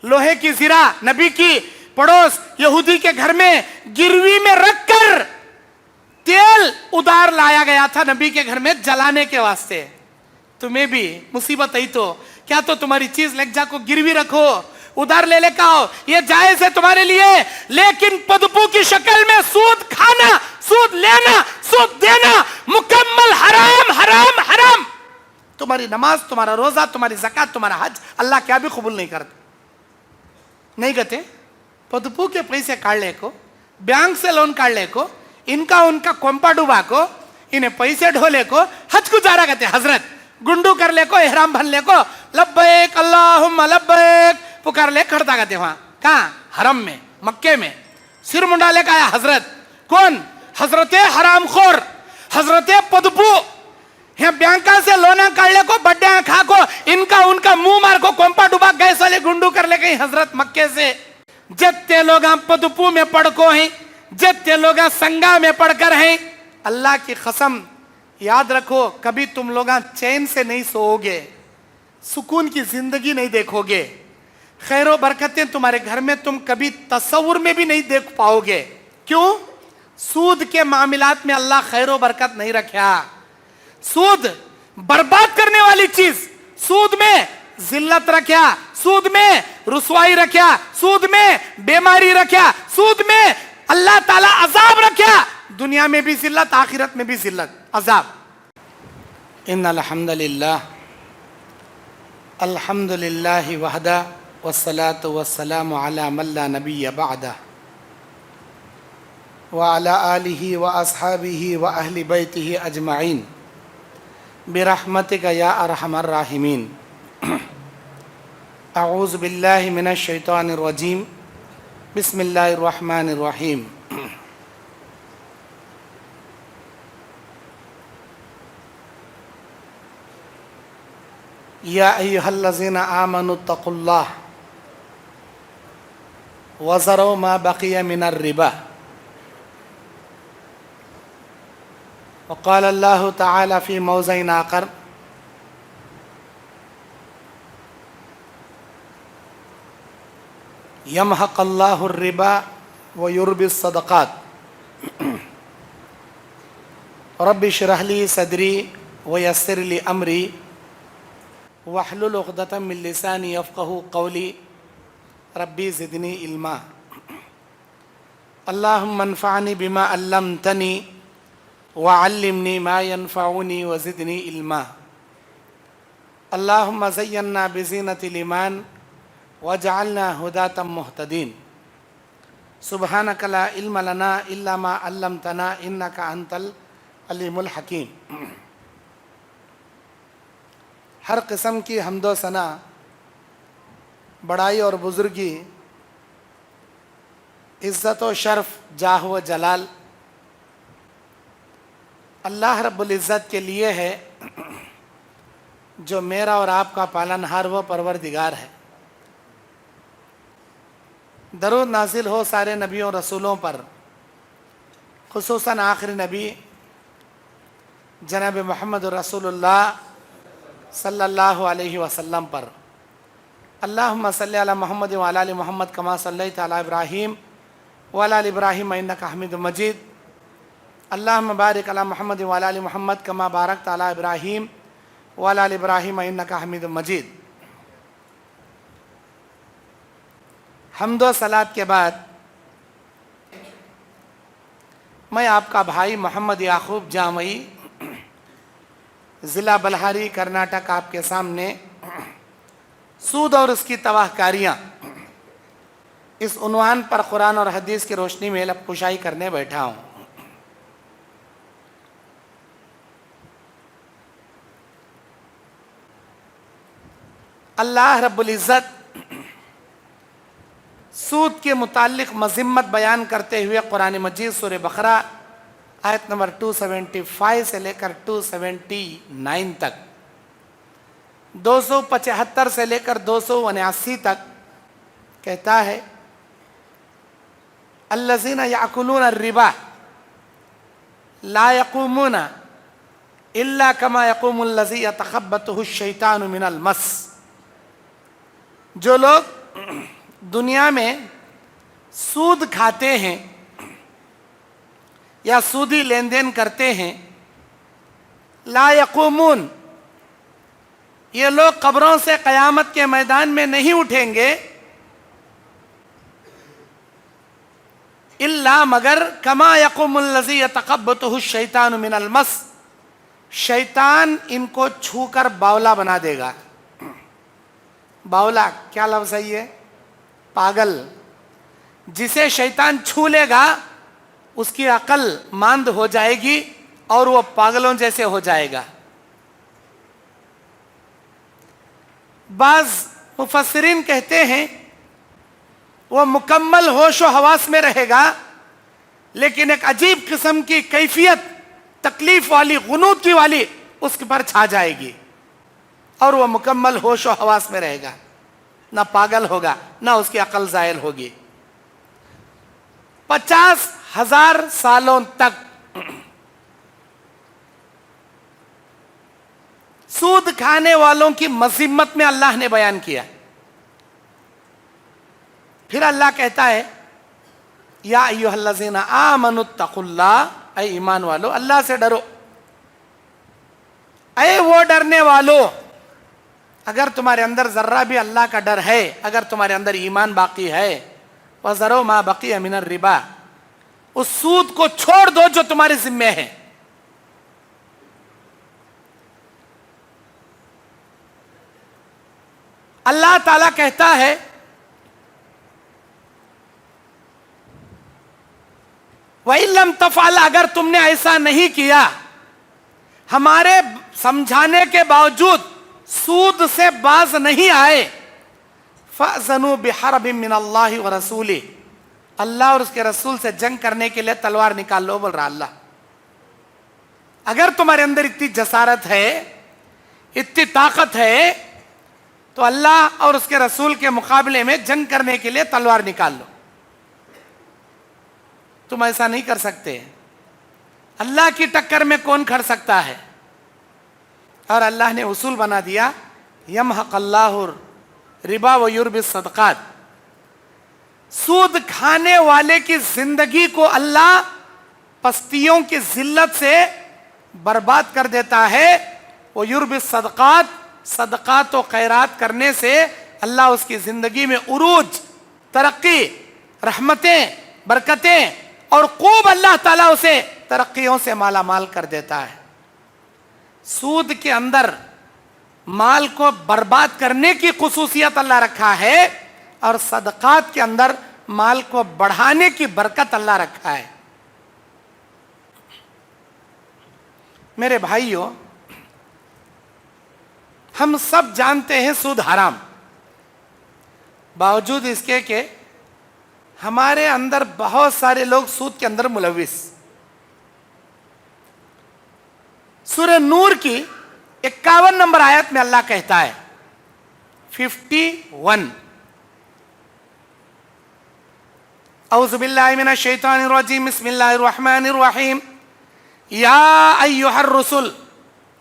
लोहे की जीरा नबी की पड़ोस यहूदी के घर में गिरवी में रखकर तेल उधार लाया गया था नबी के घर में जलाने के वास्ते। तुम्हें भी मुसीबत आई तो क्या तो तुम्हारी चीज लज्जा को गिरवी रखो, उधार ले का हो, ये जायज है तुम्हारे लिए। लेकिन पदपू की शक्ल में सूद खाना, सूद लेना, सूद देना मुकम्मल हराम हराम हराम। तुम्हारी नमाज, तुम्हारा रोजा, तुम्हारी ज़कात, तुम्हारा हज अल्लाह क्या भी कबूल नहीं करते। नहीं कहते पदपू के पैसे काट ले को, बैंक से लोन काट ले को, इनका उनका कोंपा डुबा को, इन्हें पैसे ढोले को हज गुजारा कहते। हजरत गुंडू कर ले को, एहराम भर ले को, लब्बैक अल्लाहुम्मा लब्बैक पुकार ले खड़ता कहते। वहां कहाँ? हरम में, मक्के में सिर मुंडाले का आया हजरत। कौन? हजरत हरामखोर, हजरत पदपू। यहाँ बैंका से लोना काट ले को, बड्डे खा को, इनका उनका मुंह मार को, कोंपा डुबा गैस वाले गुंडू कर ले गई हजरत मक्के से। जितने लोग पदपू में पढ़ को हैं, जितने लोग संगा में पढ़कर हैं, अल्लाह की कसम याद रखो कभी तुम लोग चैन से नहीं सोओगे, सुकून की जिंदगी नहीं देखोगे, खैर बरकतें तुम्हारे घर में तुम कभी तस्वुर में भी नहीं देख पाओगे। क्यों? सूद के मामलात में अल्लाह खैर बरकत नहीं रखा। सूद बर्बाद करने वाली चीज, सूद में जिल्लत रखा, सूद में रुसवाई रखा, सूद में बीमारी रखा, सूद में अल्लाह ताला अजाब रखा, दुनिया में भी जिल्लत, आखिरत में भी जिल्लत, अजाब। इन्नल हम्दुलिल्लाह अल्हम्दुलिल्लाहि वहदा वस्सलातु वस्सलामु अला मन ला नबिय्य बअदा व अला आलिहि व अस्हाबिहि व अहलि बैतिहि अजमईन बिरहमतिका या अरहमर राहिमीन। अऊज़ु बिल्लाहि मिनश शैतानिर रजीम। बिस्मिल्लाहिर रहमानिर रहीम। या अय्युहल्लज़ीना आमनुत्तक़ुल्लाह वज़रू मा बक़िया मिनर रिबा वक़ाल अल्लाहु तआला फ़ी मौज़िन आख़र यमहक़ुल्लाहु रिबा व युर्बिस सदक़ात रब्बि इश्रह ली सदरी व यस्सिर ली अमरी वहलुल उक़दतम मिन लिसानी यफ़क़हू क़ौली रब्बी ज़िदनी इल्मा। अल्लाहुम्मा अन्फ़अनी बिमा अल्लमतनी व अल्लिमनी मा यनफ़अनी व ज़िदनी इल्मा। अल्लाहुम्मा ज़य्यन्ना बिज़ीनतिल ईमान वजअलना हुदातम मुहतदीन। सुब्हानका ला इल्म लना इल्ला मा अल्लमतना इन्नका अंतल अलीमुल हकीम। हर किस्म की हम्दो सना, बड़ाई और बुजुर्गी, इज़्ज़त व शर्फ, जाह व जलाल अल्लाह रब्बुल इज़्ज़त के लिए है जो मेरा और आपका पालनहार व परवरदिगार है। दरूद नाजिल हो सारे नबियों रसूलों पर, खुसूसन आखिरी नबी जनाब मोहम्मद रसूलुल्लाह सल्लल्लाहु अलैहि वसल्लम पर। अल्लाहुम्मा सल्लि अला मुहम्मद व अला आलि मुहम्मद कमा सल्लैता अला इब्राहीम व अला आलि इब्राहीम इन्नका हमीदुम मजीद। अल्लाहुम्मा बारिक अला मुहम्मद व अला आलि मुहम्मद कमा बारकता अला इब्राहीम व अला आलि इब्राहीम इन्नका हमीदुम मजीद। हम्दो सलात के बाद मैं आपका भाई मोहम्मद याकूब जामई, ज़िला बल्हारी, कर्नाटक, आपके सामने सूद और उसकी तबाहकारियाँ इस उन्वान पर कुरान और हदीस की रोशनी में लब कुशाई करने बैठा हूँ। अल्लाह रब्बुल इज़्ज़त सूद के मुतालिक मज़म्मत बयान करते हुए कुरान मजीद सूरह बकरा आयत नंबर 275 से लेकर 279 तक, 275 से लेकर 279 तक कहता है, अल्लज़ीना याकुलून रिबा ला यक़ूमूना इल्ला कमा यक़ूमुल्लज़ी यतख़ब्बतुहु शैतानु मिनल मस। जो लोग दुनिया में सूद खाते हैं या सूदी लेन देन करते हैं, ला यक़ूमून, ये लोग कब्रों से क़यामत के मैदान में नहीं उठेंगे, इल्ला मगर कमा यक़ूमुल्लज़ी यतक़ब्बतुहु शैतानु मिनल मस, शैतान इनको छूकर बावला बना देगा। बावला क्या लफ्ज़ है ये? पागल। जिसे शैतान छू लेगा उसकी अकल मांद हो जाएगी और वो पागलों जैसे हो जाएगा। बाज मुफस्सिरीन कहते हैं वो मुकम्मल होश व हवास में रहेगा, लेकिन एक अजीब किस्म की कैफियत तकलीफ वाली, गुनूती वाली उसके पर छा जाएगी और वह मुकम्मल होश व हवास में रहेगा, ना पागल होगा ना उसकी अकल ज़ायल होगी। 50,000 सालों तक सूद खाने वालों की मज़म्मत में अल्लाह ने बयान किया। फिर अल्लाह कहता है या अय्युहल्लज़ीना आमनुत्तकुल्लाह, ऐ ईमान वालो अल्लाह से डरो। ऐ वो डरने वालों, अगर तुम्हारे अंदर जर्रा भी अल्लाह का डर है, अगर तुम्हारे अंदर ईमान बाकी है, वज़रो मा बक़िया मिनर रिबा, उस सूद को छोड़ दो जो तुम्हारे जिम्मे है। अल्लाह ताला कहता है वइल्लम तफ़अल, अगर तुमने ऐसा नहीं किया, हमारे समझाने के बावजूद सूद से बाज नहीं आए, फ़अज़नु बिहर्बिन मिनल्लाहि व रसूलिही, अल्लाह और उसके रसूल से जंग करने के लिए तलवार निकाल लो, बोल रहा अल्लाह। अगर तुम्हारे अंदर इतनी जसारत है, इतनी ताकत है, तो अल्लाह और उसके रसूल के मुकाबले में जंग करने के लिए तलवार निकाल लो। तुम ऐसा नहीं कर सकते। अल्लाह की टक्कर में कौन खड़ सकता है? और अल्लाह ने उसूल बना दिया, यमहक़ल्लाहु रिबा व युर्बिस सदक़ात, सूद खाने वाले की जिंदगी को अल्लाह पस्तियों की जिल्लत से बर्बाद कर देता है। वो युर्बिस सदक़ात, सदक़ात व खैरात करने से अल्लाह उसकी जिंदगी में उरूज, तरक्की, रहमतें, बरकतें और खूब अल्लाह ताला उसे तरक्कियों से माला माल कर देता है। सूद के अंदर माल को बर्बाद करने की खुसूसियत अल्लाह रखा है और सदक़ात के अंदर माल को बढ़ाने की बरकत अल्लाह रखा है। मेरे भाइयों, हम सब जानते हैं सूद हराम, बावजूद इसके कि हमारे अंदर बहुत सारे लोग सूद के अंदर मुलविस। सूरह नूर की 51 नंबर आयत में अल्लाह कहता है 51, औज़ु बिल्लाहि मिनश शैतानिर रजीम, बिस्मिल्लाहिर रहमानिर रहीम, या अय्युहर रसूल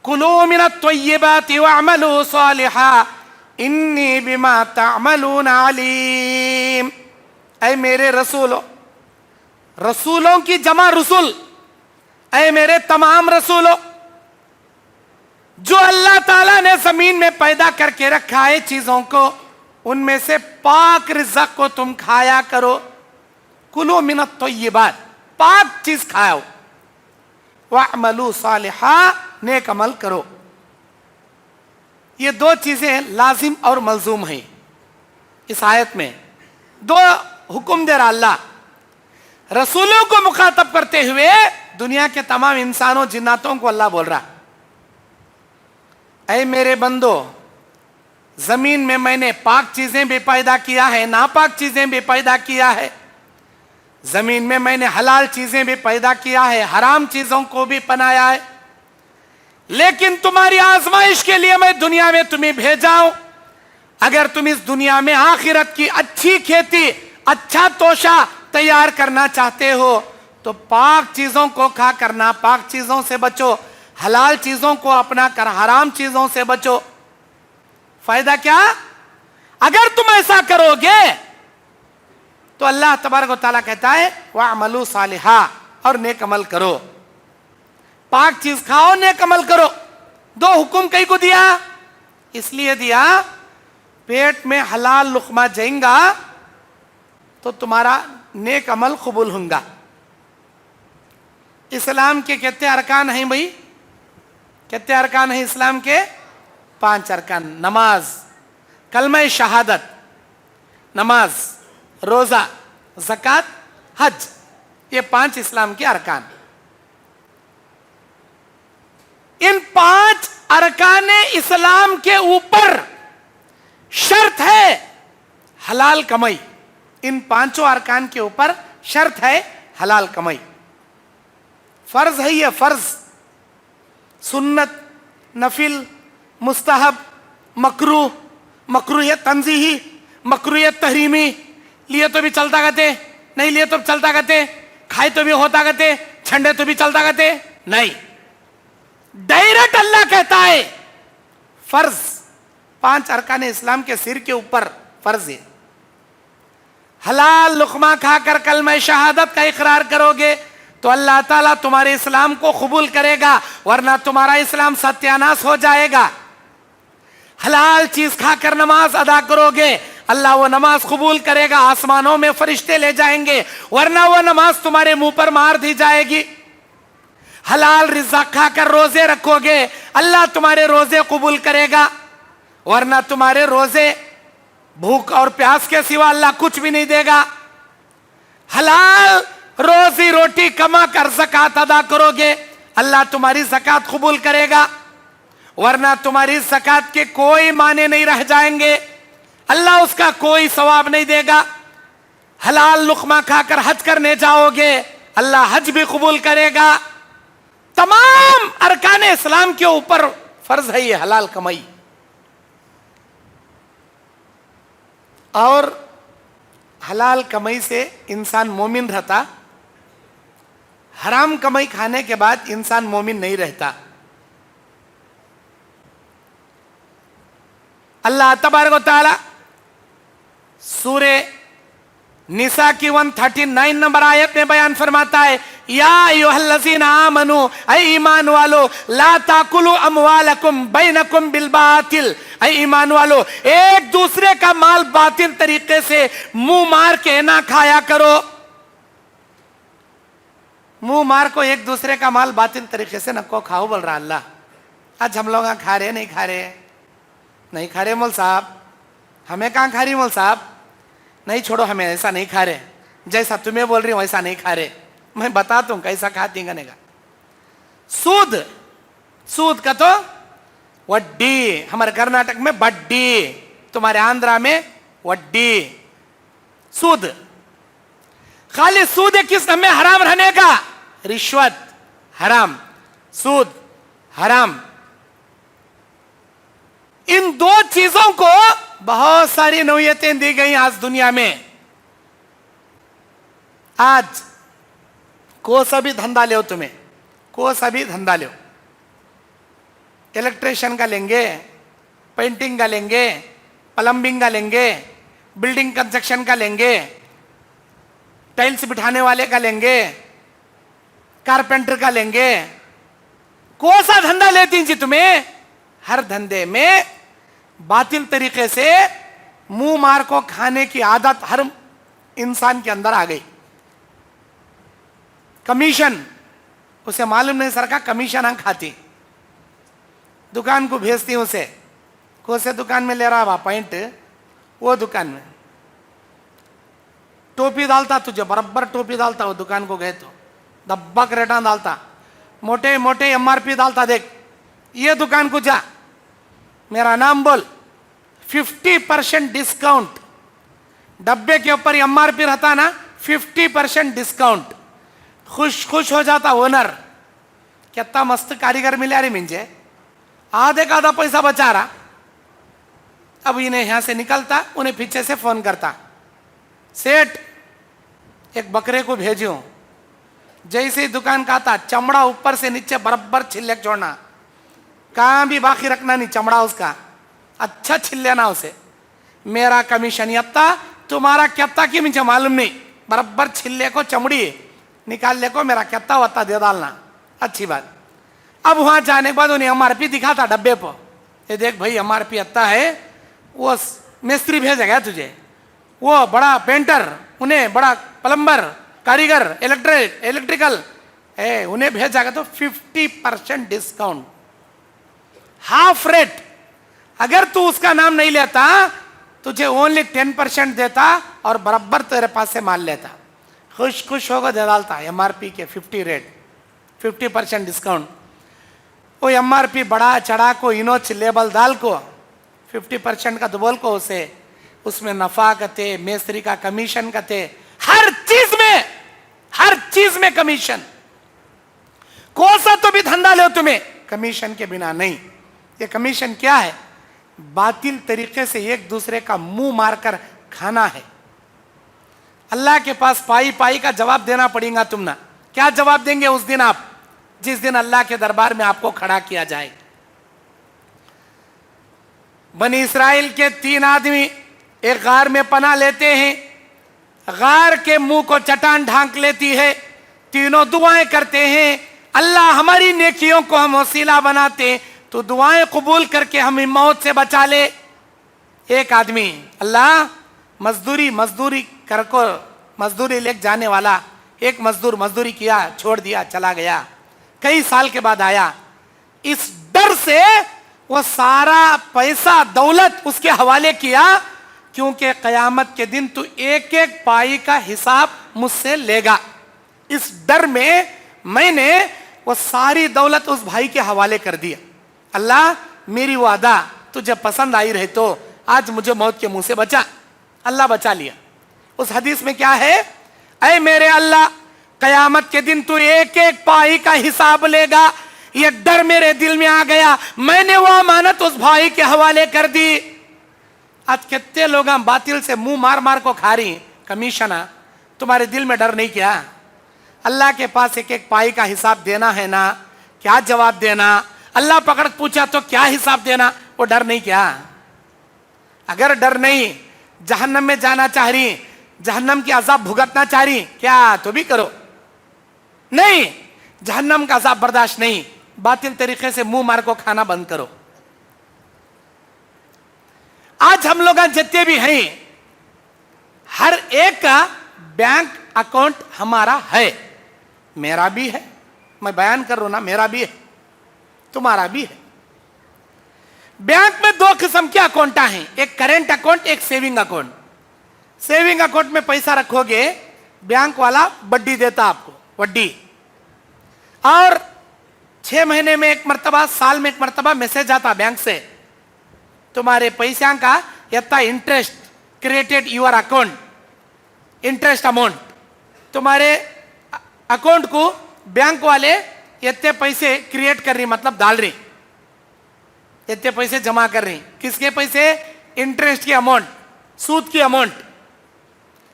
कुलू मिनत तय्यिबाति वअमलू सालिहा इन्नी बिमा तअमलून अलीम। ऐ मेरे रसूलों, रसूलों की जमा रसूल, ऐ मेरे तमाम रसूलों, जो अल्लाह ताला ने जमीन में पैदा करके रखा है चीजों को, उनमें से पाक रिज़्क़ को तुम खाया करो। कुलू मिनत तय्यिबात, पाक चीज खाओ, वअमलू सालिहा, नेक अमल करो। ये दो चीजें लाजिम और मलजूम हैं। इस आयत में दो हुक्म दे रहा अल्लाह, रसूलों को मुखातब करते हुए दुनिया के तमाम इंसानों जिन्नातों को अल्लाह बोल रहा, ऐ मेरे बंदो, जमीन में मैंने पाक चीजें भी पैदा किया है, नापाक चीजें भी पैदा किया है। जमीन में मैंने हलाल चीजें भी पैदा किया है, हराम चीजों को भी बनाया है। लेकिन तुम्हारी आजमाइश के लिए मैं दुनिया में तुम्हें भेजा हूं। अगर तुम इस दुनिया में आखिरत की अच्छी खेती, अच्छा तोशा तैयार करना चाहते हो तो पाक चीजों को खा कर नापाक चीजों से बचो, हलाल चीजों को अपना कर हराम चीजों से बचो। फायदा क्या? अगर तुम ऐसा करोगे तो अल्लाह तबारक व तआला कहता है वअमलू सालिहा, और नेक अमल करो, पाक चीज खाओ, नेक अमल करो। दो हुक्म कई को दिया, इसलिए दिया पेट में हलाल लुकमा जाएगा तो तुम्हारा नेक अमल कबूल होगा। इस्लाम के कितने अरकान हैं भाई? कितने अरकान हैं इस्लाम के? 5 अरकान। नमाज, कलमा शहादत, नमाज, रोजा, ज़कात, हज, ये 5 इस्लाम के अरकान। इन 5 अरकान इस्लाम के ऊपर शर्त है हलाल कमाई। इन 5 अरकान के ऊपर शर्त है हलाल कमाई। फर्ज है ये, फर्ज, सुन्नत, नफिल, मुस्तहब, मकरूह, मकरूह तंजीही, मकरूह तहरीमी, लिए तो भी चलता गते, नहीं लिए तो चलता गते, खाए तो भी होता गते, छंडे तो भी चलता गते, नहीं। डायरेक्ट अल्लाह कहता है फर्ज, 5 अरकान इस्लाम के सिर के ऊपर फर्ज है। हलाल लुकमा खाकर कलमा शहादत का इकरार करोगे तो अल्लाह ताला तुम्हारे इस्लाम को कबूल करेगा, वरना तुम्हारा इस्लाम सत्यानाश हो जाएगा। हलाल चीज खाकर नमाज अदा करोगे, अल्लाह वो नमाज कबूल करेगा, आसमानों में फरिश्ते ले जाएंगे, वरना वो नमाज तुम्हारे मुंह पर मार दी जाएगी। हलाल रिज़्क़ खाकर रोजे रखोगे, अल्लाह तुम्हारे रोजे कबूल करेगा, वरना तुम्हारे रोजे भूख और प्यास के सिवा अल्लाह कुछ भी नहीं देगा। हलाल रोजी रोटी कमा कर ज़कात अदा करोगे, अल्लाह तुम्हारी ज़कात कबूल करेगा, वरना तुम्हारी ज़कात के कोई माने नहीं रह जाएंगे, अल्लाह उसका कोई सवाब नहीं देगा। हलाल लुकमा खाकर हज करने जाओगे, अल्लाह हज भी कबूल करेगा। तमाम अरकान इस्लाम के ऊपर फर्ज है ये हलाल कमाई। और हलाल कमाई से इंसान मोमिन रहता, हराम कमाई खाने के बाद इंसान मोमिन नहीं रहता। अल्लाह तबारक व तआला सूरे निसा की 139 नंबर आयत में बयान फरमाता है, या अय्युहल्लज़ीना आमनू, ऐ ईमान वालो, ला ताकुलू अमवालकुम बैनकुम बिल बातिल, ऐ ईमान वालो, एक दूसरे का माल बातिल तरीके से मुंह मार के ना खाया करो। मुंह मार को एक दूसरे का माल बातिल तरीके से नको खाओ बोल रहा अल्लाह। आज हम लोग खा रहे नहीं खा रहे? नहीं खा रहे मौल साहब, हमें कहाँ खा रही मौल साहब? नहीं छोड़ो, हमें ऐसा नहीं खा रहे, जैसा तुम्हें बोल रही हूं वैसा नहीं खा रहे। मैं बताता हूं कैसा खाती गने का। सूद, सूद का तो वड्डी, हमारे कर्नाटक में बड्डी, तुम्हारे आंध्रा में वड्डी। सूद, खाली सूद है किस में हराम रहने का? रिश्वत हराम, सूद हराम। इन 2 चीजों को बहुत सारी नौयतें दी गई आज दुनिया में। आज को सा भी धंधा लो, तुम्हें को सा भी धंधा लो, इलेक्ट्रिशियन का लेंगे, पेंटिंग का लेंगे, प्लम्बिंग का लेंगे, बिल्डिंग कंस्ट्रक्शन का लेंगे, टाइल्स बिठाने वाले का लेंगे, कारपेंटर का लेंगे, कौन सा धंधा लेती जी तुम्हें? हर धंधे में बातिल तरीके से मुंह मार को खाने की आदत हर इंसान के अंदर आ गई। कमीशन, उसे मालूम नहीं सर का कमीशन हम खाती, दुकान को भेजती उसे, कौन से दुकान में ले रहा बा पॉइंट, वो दुकान में टोपी डालता, तुझे बराबर टोपी डालता, वो दुकान को गए तो डब्बा करेटा डालता, मोटे मोटे MRP डालता, देख ये दुकान को जा, मेरा नाम बोल, 50% डिस्काउंट, डब्बे के ऊपर MRP रहता ना, 50% डिस्काउंट। खुश खुश हो जाता ओनर, कितना मस्त कारीगर मिला रे मुझे, आधे का आधा पैसा बचा रहा। अब इन्हें यहां से निकलता, उन्हें पीछे से फोन करता, सेठ एक बकरे को भेजो, जैसे ही दुकान का आता चमड़ा ऊपर से नीचे बराबर छिले छोड़ना, कहां भी बाकी रखना नहीं, चमड़ा उसका अच्छा छिल लेना उसे, मेरा कमीशन यत्ता, तुम्हारा क्याता की मुझे मालूम नहीं, बराबर छिल्ले को चमड़ी निकाल ले को मेरा क्याता वत्ता दे डालना, अच्छी बात। अब वहां जाने के बाद उन्हें MRP दिखा था डब्बे पर, ये देख भाई MRP अत्ता है, वो मिस्त्री भेजेगा तुझे, वो बड़ा पेंटर, उन्हें बड़ा प्लम्बर, कारीगर, इलेक्ट्रिकल उन्हें भेजा तो 50% डिस्काउंट, हाफ रेट। अगर तू उसका नाम नहीं लेता तुझे ओनली 10% देता और बराबर तेरे पास से माल लेता, खुश खुश होकर दे डालता MRP के 50 रेट, 50% डिस्काउंट। वो MRP बढ़ा चढ़ा को इनोच लेबल डाल को 50% का तो बोल को उसे, उसमें नफा कते, मेस्त्री का कमीशन कते, हर चीज में कमीशन। कौन सा तो भी धंधा लो तुम्हें कमीशन के बिना नहीं। ये कमीशन क्या है? बातिल तरीके से एक दूसरे का मुंह मारकर खाना है। अल्लाह के पास पाई पाई का जवाब देना पड़ेगा तुम ना। क्या जवाब देंगे उस दिन आप, जिस दिन अल्लाह के दरबार में आपको खड़ा किया जाए। बनी इस्राइल के 3 आदमी एक गार में पनाह लेते हैं, गार के मुंह को चट्टान ढांक लेती है, तीनों दुआएं करते हैं, अल्लाह हमारी नेकियों को हम वसीला बनाते तो दुआएं कबूल करके हमें मौत से बचा ले। एक आदमी अल्लाह मजदूरी कर को मजदूरी लेके जाने वाला एक मजदूर मजदूरी किया, छोड़ दिया, चला गया, कई साल के बाद आया। इस डर से वो सारा पैसा दौलत उसके हवाले किया, क्योंकि कयामत के दिन तू एक एक पाई का हिसाब मुझसे लेगा। इस डर में मैंने वो सारी दौलत उस भाई के हवाले कर दिया। अल्लाह मेरी वो अदा तुझे पसंद आई रहे तो आज मुझे मौत के मुंह से बचा। अल्लाह बचा लिया। उस हदीस में क्या है? ऐ मेरे अल्लाह, कयामत के दिन तू एक एक पाई का हिसाब लेगा, ये डर मेरे दिल में आ गया, मैंने वो अमानत उस भाई के हवाले कर दी। आज कितने लोग हम बातिल से मुंह मार मार को खा रही कमीशना, तुम्हारे दिल में डर नहीं क्या? अल्लाह के पास एक एक पाई का हिसाब देना है ना, क्या जवाब देना? अल्लाह पकड़ पूछा तो क्या हिसाब देना? वो डर नहीं क्या? अगर डर नहीं, जहन्नम में जाना चाह रही, जहन्नम की अजाब भुगतना चाह रही, क्या तो भी करो, नहीं जहन्नम का अजाब बर्दाश्त नहीं, बातिल तरीके से मुंह मार को खाना बंद करो। आज हम लोग जितने भी हैं, हर एक का बैंक अकाउंट हमारा है, मेरा भी है, मैं बयान कर रहा हूं ना, मेरा भी है, तुम्हारा भी है। बैंक में 2 किस्म के अकाउंट हैं, एक करेंट अकाउंट, एक सेविंग अकाउंट। सेविंग अकाउंट में पैसा रखोगे, बैंक वाला वड्डी देता आपको, वड्डी, और 6 महीने में एक मर्तबा, साल में एक मर्तबा मैसेज आता बैंक से, तुम्हारे पैसा का इतना interest created your account, interest amount, तुम्हारे अकाउंट को बैंक वाले इतने पैसे क्रिएट कर रही, मतलब डाल रही, इतने पैसे जमा कर रही। किसके पैसे? इंटरेस्ट की अमाउंट, सूद की अमाउंट।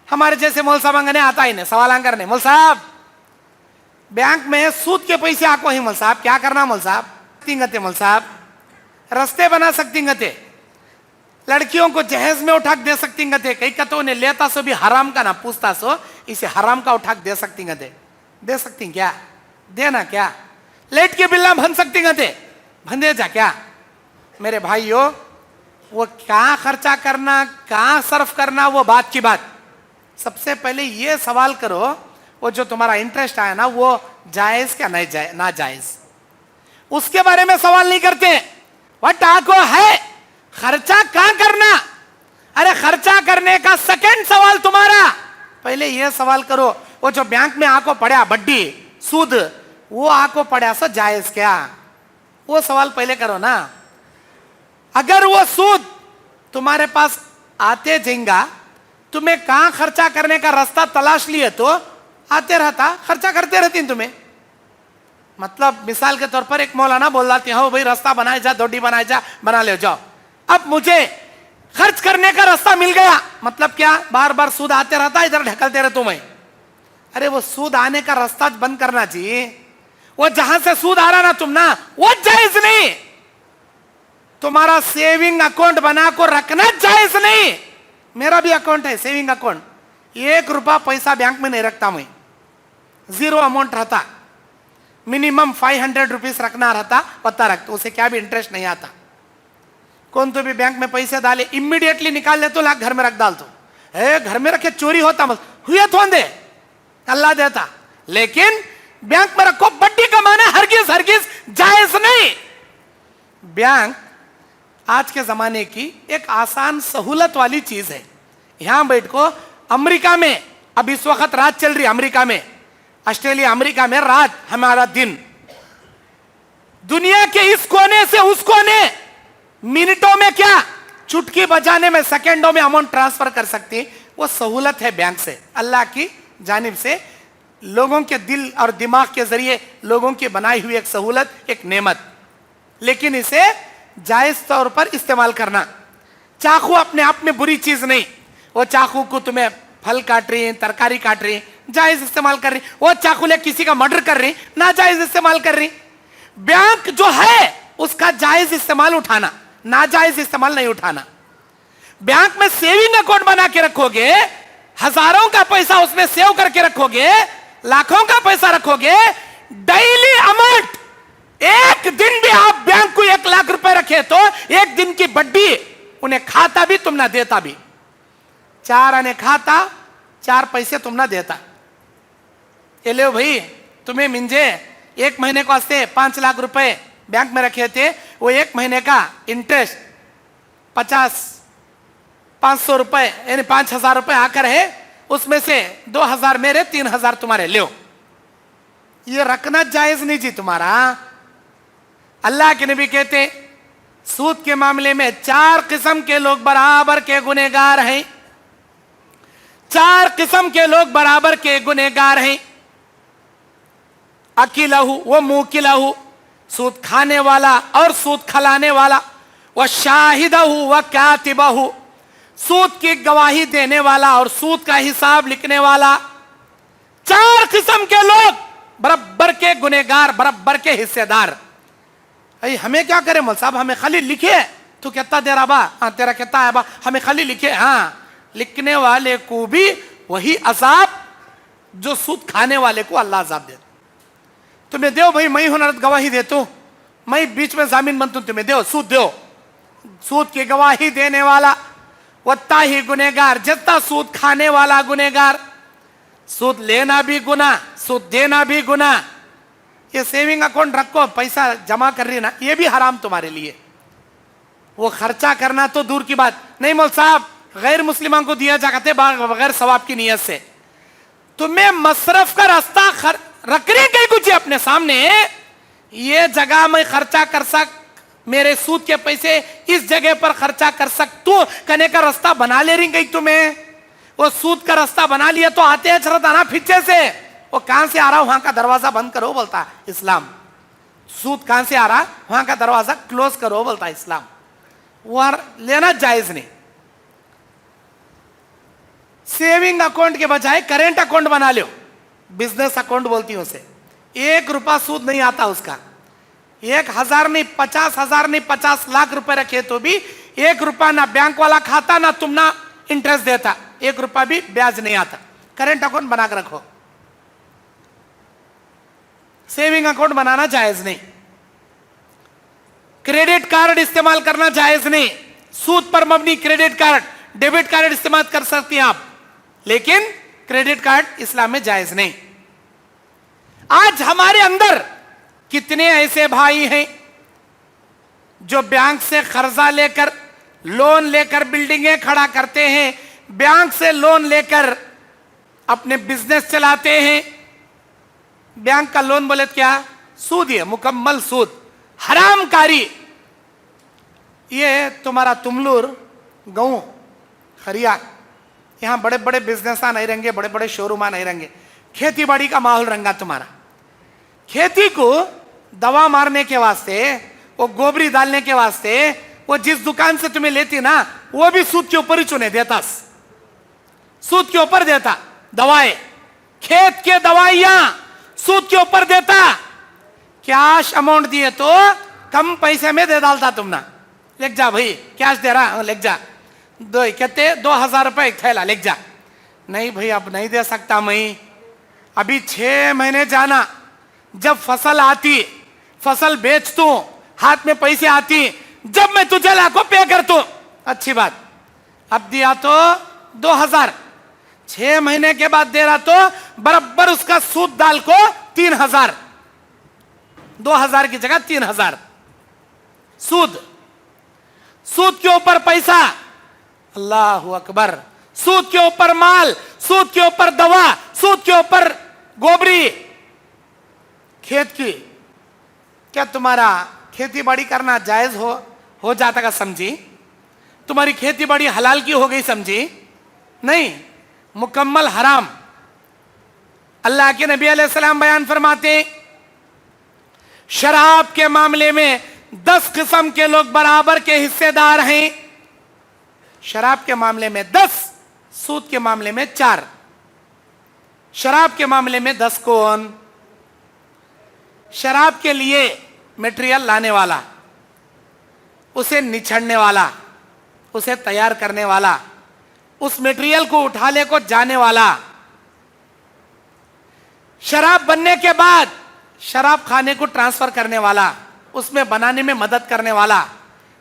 हमारे जैसे मौल साहब अंगने आता ही नहीं सवाल करने, मौल साहब बैंक में सूद के पैसे आको ही, मौल साहब क्या करना? मौल साहब तींगते, मौल साहब रस्ते बना सकती गते, लड़कियों को जहेज में उठा दे सकती गते, कई कतो ने लेता सो भी हराम का ना पूछता सो, इसे हराम का उठा दे सकती गते, दे सकती क्या? देना क्या? लेट के बिल्ला भन सकती गते, भंदे जा क्या? मेरे भाइयों, वो क्या खर्चा करना, कहां सर्फ करना, वो बात की बात। सबसे पहले ये सवाल करो, वो जो तुम्हारा इंटरेस्ट आया ना, वो जायज क्या नहीं जायज, ना जायज, उसके बारे में सवाल नहीं करते। वह टाको है खर्चा कहां करना? अरे खर्चा करने का सेकंड सवाल तुम्हारा, पहले यह सवाल करो, वो जो बैंक में आको पड़ा बड्डी सूद, वो आको पड़ा सो जायज क्या? वो सवाल पहले करो ना। अगर वो सूद तुम्हारे पास आते जाएगा, तुम्हें कहां खर्चा करने का रास्ता तलाश लिए तो आते रहता, खर्चा करते रहती तुम्हें। मतलब मिसाल के तौर पर एक मौलाना बोल जाते हो, भाई रास्ता बनाए जा, दोडी बनाए जा, बना ले जाओ। अब मुझे खर्च करने का रास्ता मिल गया, मतलब क्या? बार बार सूद आते रहता, इधर ढकलते रहे तुम्हें। अरे वो सूद आने का रास्ता बंद करना चाहिए। वो जहां से सूद आ रहा ना तुम ना, वो जायज नहीं। तुम्हारा सेविंग अकाउंट बना को रखना जायज नहीं। मेरा भी अकाउंट है, सेविंग अकाउंट। 1 रुपया पैसा बैंक में नहीं रखता मैं, जीरो अमाउंट रहता, मिनिमम 500 रुपीज रखना रहता, पता रखता, उसे क्या भी इंटरेस्ट नहीं आता। कौन तो भी बैंक में पैसे डाले, इमीडिएटली निकाल ले तो लाख घर में रख डाल तो, घर में रखे चोरी होता मत हुए तो दे, अल्लाह देता। लेकिन बैंक में रखो, बड्डी कमाना हरगिज हरगिज जायज नहीं। बैंक आज के जमाने की एक आसान सहूलत वाली चीज है। यहां बैठ को अमेरिका में, अब इस वक्त रात चल रही अमेरिका में, ऑस्ट्रेलिया अमेरिका में रात, हमारा दिन। दुनिया के इस कोने से उस कोने मिनटों में, क्या चुटकी बजाने में, सेकंडों में अमाउंट ट्रांसफर कर सकती। वो सहूलत है बैंक से, अल्लाह की जानिब से लोगों के दिल और दिमाग के जरिए लोगों की बनाई हुई एक सहूलत, एक नेमत। लेकिन इसे जायज तौर पर इस्तेमाल करना। चाकू अपने आप में बुरी चीज नहीं, वो चाकू को तुम्हें फल काट रही, तरकारी काट रही, जायज इस्तेमाल कर रही। वो चाकू ले किसी का मर्डर कर रही, ना जायज इस्तेमाल कर रही। बैंक जो है उसका जायज इस्तेमाल उठाना, नाजायज इस्तेमाल नहीं उठाना। बैंक में सेविंग अकाउंट बना के रखोगे, हजारों का पैसा उसमें सेव करके रखोगे, लाखों का पैसा रखोगे, डेली अमाउंट। एक दिन भी आप बैंक को 1 लाख रुपए रखे तो 1 दिन की वड्डी उन्हें खाता भी तुम ना देता भी। 4 आने खाता, 4 पैसे तुम ना देता। ये लो भाई, तुम्हें मिंजे 1 महीने को वास्ते 5 लाख रुपए बैंक में रखे थे, वो 1 महीने का इंटरेस्ट 500 रुपए यानी 5,000 रुपए आकर है, उसमें से 2,000 मेरे, 3,000 तुम्हारे, लो। ये रखना जायज नहीं जी तुम्हारा। अल्लाह के नबी कहते सूद के मामले में 4 किस्म के लोग बराबर के गुनहगार हैं। 4 किस्म के लोग बराबर के गुनहगार हैं। अकीलहु व मुकिलहु, सूद खाने वाला और सूद खिलाने वाला, व शाहिदहु व कातिबहु, सूद की गवाही देने वाला और सूद का हिसाब लिखने वाला। 4 किस्म के लोग बराबर के गुनहगार, बराबर के हिस्सेदार। हमें क्या करें मौल साहब, हमें खाली लिखे, तू कितना दे रहा बा, हाँ तेरा कितना है बा, हमें खाली लिखे। हाँ, लिखने वाले को भी वही अजाब जो सूद खाने वाले को अल्लाह अजाब दे। तुम्हें दो भाई, मैं हुनरत गवाही देता हूं, मैं बीच में जामीन बनता हूं, तुम्हें दो सूद दो। सूद की गवाही देने वाला वत्ता ही गुनहगार, जितना सूद खाने वाला गुनहगार। सूद लेना भी गुना, सूद देना भी गुना। ये सेविंग अकाउंट रखो, पैसा जमा कर रही ना, ये भी हराम तुम्हारे लिए। वो खर्चा करना तो दूर की बात नहीं मौल साहब, गैर मुस्लिमों को दिया जाते बगैर सवाब की नियत से। तुम्हें मसरफ का रास्ता रखने के कुछ अपने सामने, ये जगह मैं खर्चा कर सक, मेरे सूद के पैसे इस जगह पर खर्चा कर सकतू करने का रास्ता बना ले रही गई तुम्हें। वो सूद का रास्ता बना लिया तो आते हैं चरत आना पीछे से, वो कहां से आ रहा वहां का दरवाजा बंद करो बोलता है इस्लाम। सूद कहां से आ रहा वहां का दरवाजा क्लोज करो बोलता है इस्लाम। वो लेना जायज नहीं। सेविंग अकाउंट के बजाय करेंट अकाउंट बना लो, बिजनेस अकाउंट बोलती हूं उसे। 1 रुपया सूद नहीं आता उसका। 1,000 नहीं, 50,000 नहीं, 50 लाख रुपए रखे तो भी 1 रुपया ना बैंक वाला खाता, ना तुम ना इंटरेस्ट देता, 1 रुपया भी ब्याज नहीं आता। करेंट अकाउंट बनाकर रखो। सेविंग अकाउंट बनाना जायज नहीं। क्रेडिट कार्ड इस्तेमाल करना जायज नहीं। सूद पर मबनी क्रेडिट कार्ड, डेबिट कार्ड इस्तेमाल कर सकती हैं आप, लेकिन क्रेडिट कार्ड इस्लाम में जायज नहीं। आज हमारे अंदर कितने ऐसे भाई हैं जो बैंक से कर्जा लेकर, लोन लेकर बिल्डिंगें खड़ा करते हैं, बैंक से लोन लेकर अपने बिजनेस चलाते हैं। बैंक का लोन बोले क्या, सूद है, मुकम्मल सूद, हरामकारी। ये तुम्हारा तुमलूर, गांव, खरिया, यहां बड़े बड़े बिजनेस नहीं रहेंगे, बड़े बड़े शोरूम नहीं रहेंगे, खेती बाड़ी का माहौल रंगा तुम्हारा। खेती को दवा मारने के वास्ते, वो गोबरी डालने के वास्ते, वो जिस दुकान से तुम्हें लेती ना, वो भी सूद के ऊपर ही चुने देता, सूद के ऊपर देता दवाएं, खेत के दवाइयां सूद के ऊपर देता। कैश अमाउंट दिए तो कम पैसे में दे डालता तुम ना, लेक जा भाई कैश दे रहा, लेक जा। दो कहते 2000 रुपए एक थैला लेके जा। नहीं भाई अब नहीं दे सकता मैं, अभी 6 महीने जाना, जब फसल आती फसल बेच तू, हाथ में पैसे आती, जब मैं तुझे लाखों पे कर तू। अच्छी बात, अब दिया तो 2000, 6 महीने के बाद दे रहा तो बराबर उसका सूद डाल को 3000, 2000 की जगह 3000 सूद, सूद के ऊपर पैसा, अल्लाह अकबर, सूद के ऊपर माल, सूद के ऊपर दवा, सूद के ऊपर गोबरी खेत की। क्या तुम्हारा खेती बाड़ी करना जायज हो जाता का समझी? तुम्हारी खेती बाड़ी हलाल की हो गई समझी? नहीं, मुकम्मल हराम। अल्लाह के नबी अलैहिस्सलाम बयान फरमाते, शराब के मामले में 10 किस्म के लोग बराबर के हिस्सेदार हैं। शराब के मामले में 10, सूद के मामले में 4। शराब के मामले में 10 कौन? शराब के लिए मटेरियल लाने वाला, उसे निचड़ने वाला, उसे तैयार करने वाला, उस मटेरियल को उठा ले को जाने वाला, शराब बनने के बाद शराब खाने को ट्रांसफर करने वाला, उसमें बनाने में मदद करने वाला,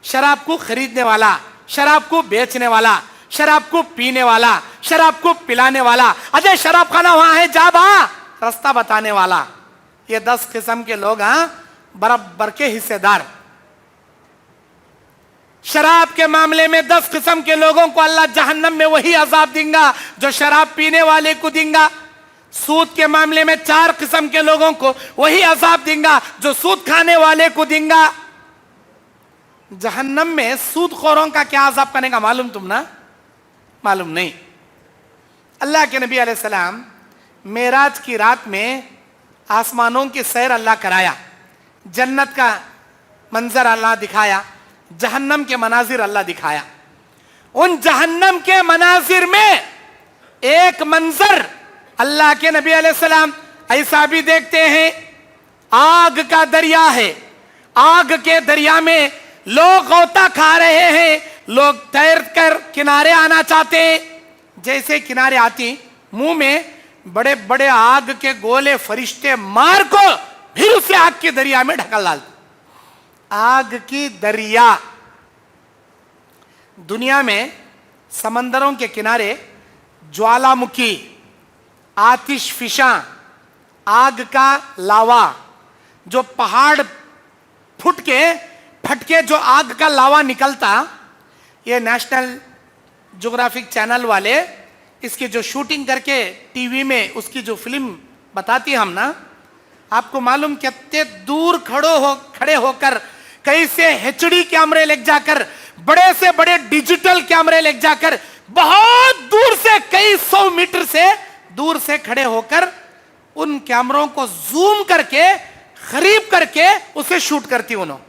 शराब को खरीदने वाला, शराब को बेचने वाला, शराब को पीने वाला, शराब को पिलाने वाला, अजय शराब खाना वहां है जा बा, रास्ता बताने वाला। ये 10 किस्म के लोग बराबर के हिस्सेदार। शराब के मामले में 10 किस्म के लोगों को अल्लाह जहन्नम में वही अजाब देगा जो शराब पीने वाले को देगा। सूद के मामले में 4 किस्म के लोगों को वही अजाब देगा जो सूद खाने वाले को देगा। जहन्नम में सूदखोरों का क्या अजाब करने का मालूम तुम ना? मालूम नहीं। अल्लाह के नबी अलैहिस्सलाम मेराज की रात में आसमानों की सैर अल्लाह कराया, जन्नत का मंजर अल्लाह दिखाया, जहन्नम के मनाजिर अल्लाह दिखाया। उन जहन्नम के मनाजिर में एक मंजर अल्लाह के नबी अलैहिस्सलाम ऐसा भी देखते हैं, आग का दरिया है, आग के दरिया में लोग गोता खा रहे हैं, लोग तैर कर किनारे आना चाहते हैं, जैसे किनारे आती मुंह में बड़े बड़े आग के गोले फरिश्ते मार को फिर उसे आग के दरिया में ढकल डालते। आग की दरिया। दुनिया में समंदरों के किनारे ज्वालामुखी, आतिश फिशा, आग का लावा, जो पहाड़ फटके जो आग का लावा निकलता, ये नेशनल ज्योग्राफिक चैनल वाले इसकी जो शूटिंग करके टीवी में उसकी जो फिल्म बताती हम ना, आपको मालूम कितने दूर खड़े होकर कैसे एचडी कैमरे ले जाकर, बड़े से बड़े डिजिटल कैमरे ले जाकर, बहुत दूर से कई 100 मीटर से दूर से खड़े होकर उन कैमरों को जूम करके करीब करके उसे शूट करती उन्होंने।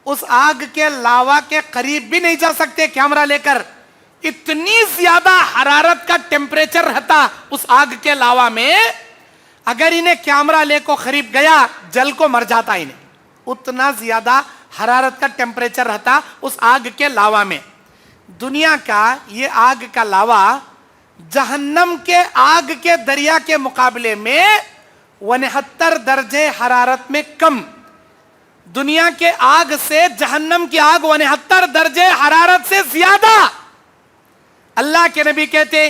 उस आग के लावा के करीब भी नहीं जा सकते कैमरा लेकर, इतनी ज्यादा हरारत का टेम्परेचर रहता उस आग के लावा में। अगर इन्हें कैमरा लेको करीब गया जल को मर जाता इन्हें, उतना ज्यादा हरारत का टेम्परेचर रहता उस आग के लावा में। दुनिया का ये आग का लावा जहन्नम के आग के दरिया के मुकाबले में 69 दर्जे हरारत में कम। दुनिया के आग से जहन्नम की आग 69 दर्जे हरारत से ज्यादा। अल्लाह के नबी कहते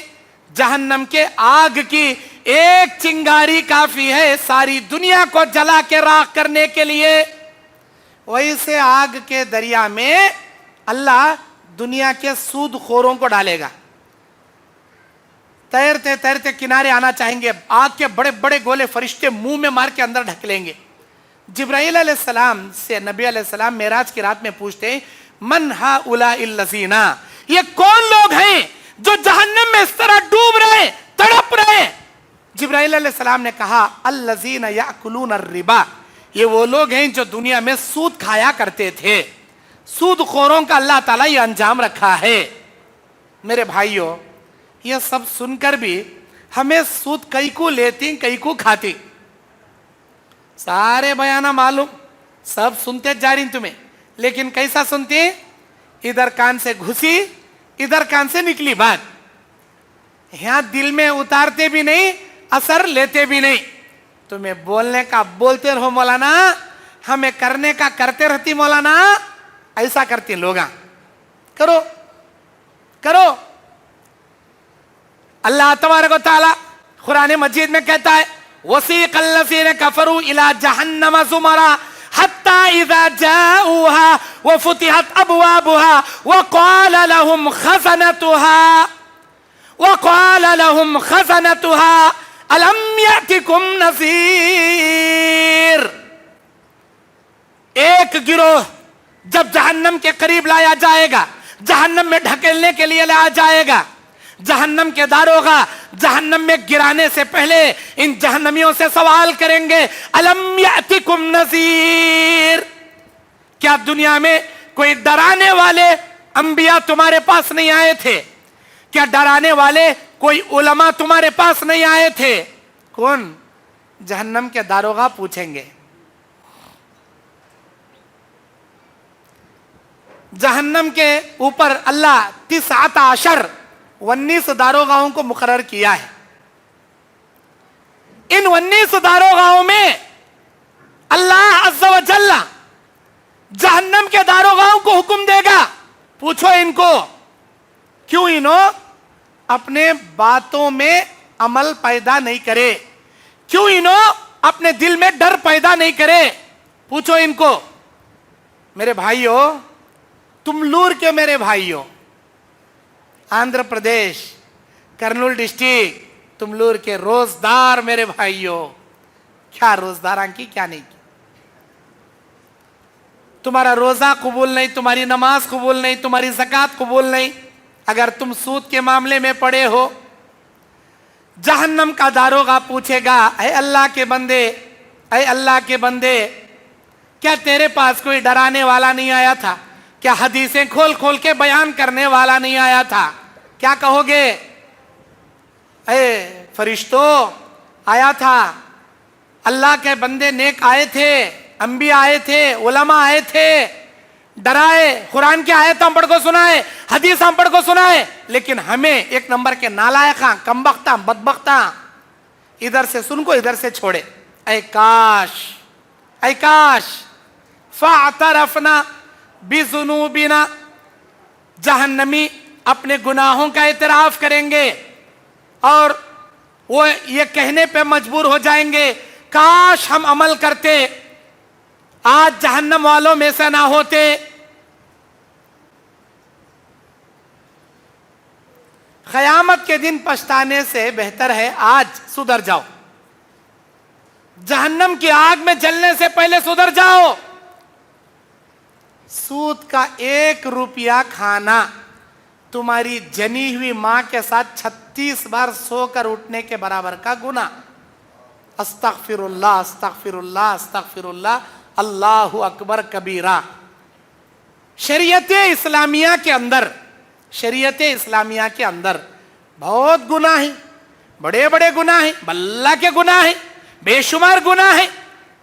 जहन्नम के आग की एक चिंगारी काफी है सारी दुनिया को जला के राख करने के लिए। वैसे आग के दरिया में अल्लाह दुनिया के सूदखोरों को डालेगा। तैरते तैरते किनारे आना चाहेंगे, आग के बड़े बड़े गोले फरिश्ते मुंह में मार के अंदर ढक लेंगे। जिब्राइल अलैहिस्सलाम से नबी अलैहिस्सलाम मेराज की रात में पूछते, मन हाउलाइल लज़ीना, ये कौन लोग हैं जो जहन्नम में इस तरह डूब रहे, तड़प रहे? जिब्राइल अलैहिस्सलाम ने कहा, अल्लज़ीना याकुलून अर्रिबा, ये वो लोग हैं जो दुनिया में सूद खाया करते थे। सूदखोरों का अल्लाह ताला ये अंजाम रखा है। मेरे भाइयों, ये सब सुनकर भी हमें सूद कई को लेती कई को खाती, सारे बयाना मालूम, सब सुनते जा रही तुम्हें, लेकिन कैसा सुनती? इधर कान से घुसी, इधर कान से निकली बात। यहां दिल में उतारते भी नहीं, असर लेते भी नहीं। तुम्हें बोलने का बोलते रहो मौलाना, हमें करने का करते रहती मौलाना। ऐसा करते लोग। करो करो। अल्लाह तबारक व तआला कुरान मजीद में कहता है, वसीक़ल्लज़ीना कफ़रू इला जहन्नम ज़ुमरा हत्ता इज़ा जाऊहा व फुतिहत अबवाबुहा व क़ाल लहुम खज़नतुहा अलम यअतिकुम नज़ीर। एक गिरोह जब जहन्नम के करीब लाया जाएगा, जहन्नम में ढकेलने के लिए लाया जाएगा, जहन्नम के दारोगा जहन्नम में गिराने से पहले इन जहन्नमियों से सवाल करेंगे, अलम यअतिकुम नज़ीर, क्या दुनिया में कोई डराने वाले अंबिया तुम्हारे पास नहीं आए थे? क्या डराने वाले कोई उलमा तुम्हारे पास नहीं आए थे? कौन? जहन्नम के दारोगा पूछेंगे। जहन्नम के ऊपर अल्लाह 19 दारोगाओं को मुकर्रर किया है। इन 19 दारोगाओं में अल्लाह अज़्ज़ा व जल्ला जहन्नम के दारोगाओं को हुक्म देगा, पूछो इनको, क्यों इन्हों अपने बातों में अमल पैदा नहीं करे? क्यों इन्हों अपने दिल में डर पैदा नहीं करे? पूछो इनको। मेरे भाइयों, तुमलूर के मेरे भाइयों, आंध्र प्रदेश कर्नूल डिस्ट्रिक्ट तुमलूर के रोजदार मेरे भाइयों, क्या रोजदार की क्या नहीं की? तुम्हारा रोजा कबूल नहीं, तुम्हारी नमाज कबूल नहीं, तुम्हारी ज़कात कबूल नहीं, अगर तुम सूद के मामले में पड़े हो, जहन्नम का दारोगा पूछेगा, ऐ अल्लाह के बंदे, ऐ अल्लाह के बंदे, क्या तेरे पास कोई डराने वाला नहीं आया था? क्या हदीसें खोल खोल के बयान करने वाला नहीं आया था? क्या कहोगे? ऐ फरिश्तों, आया था, अल्लाह के बंदे नेक आए थे, अंबिया आए थे, उलमा आए थे, डराए, कुरान की आयत हम पढ़ को सुनाए, हदीस हम पढ़ को सुनाए, लेकिन हमें एक नंबर के नालायका, कमबख्ता, बदबख्ता, इधर से सुन को इधर से छोड़े। ऐ काश, ऐ काश, फ़अतरफ़ना बिज़ुनूबिना, जहन्नमी अपने गुनाहों का इतराफ करेंगे और वो ये कहने पे मजबूर हो जाएंगे, काश हम अमल करते, आज जहन्नम वालों में से ना होते। क़यामत के दिन पछताने से बेहतर है आज सुधर जाओ। जहन्नम की आग में जलने से पहले सुधर जाओ। सूद का 1 रुपया खाना तुम्हारी जनी हुई मां के साथ 36 बार सोकर उठने के बराबर का गुनाह। अस्तगफिरुल्लाह, अस्तगफिरुल्लाह, अस्तगफिरुल्लाह, अल्लाहु अकबर कबीरा। शरीयत इस्लामिया के अंदर, शरीयत इस्लामिया के अंदर बहुत गुनाह है, बड़े बड़े गुनाह है, बल्ला के गुनाह है, बेशुमार गुनाह है,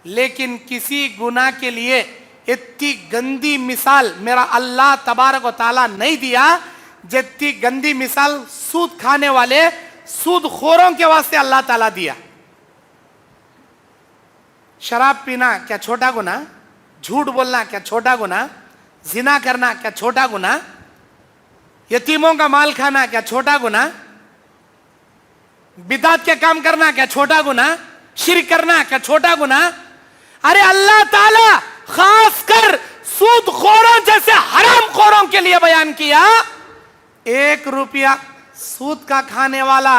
लेकिन किसी गुनाह के लिए इतनी गंदी मिसाल मेरा अल्लाह तबारक व तआला नहीं दिया जितनी गंदी मिसाल सूद खाने वाले सूदखोरों के वास्ते अल्लाह ताला दिया। शराब पीना क्या छोटा गुनाह? झूठ बोलना क्या छोटा गुनाह? जिना करना क्या छोटा गुनाह? यतीमों का माल खाना क्या छोटा गुनाह? बिदात के काम करना क्या छोटा गुनाह? शिर्क करना क्या छोटा गुनाह? अरे अल्लाह ताला खासकर सूदखोरों जैसे हरामखोरों के लिए बयान किया, 1 रुपया सूद का खाने वाला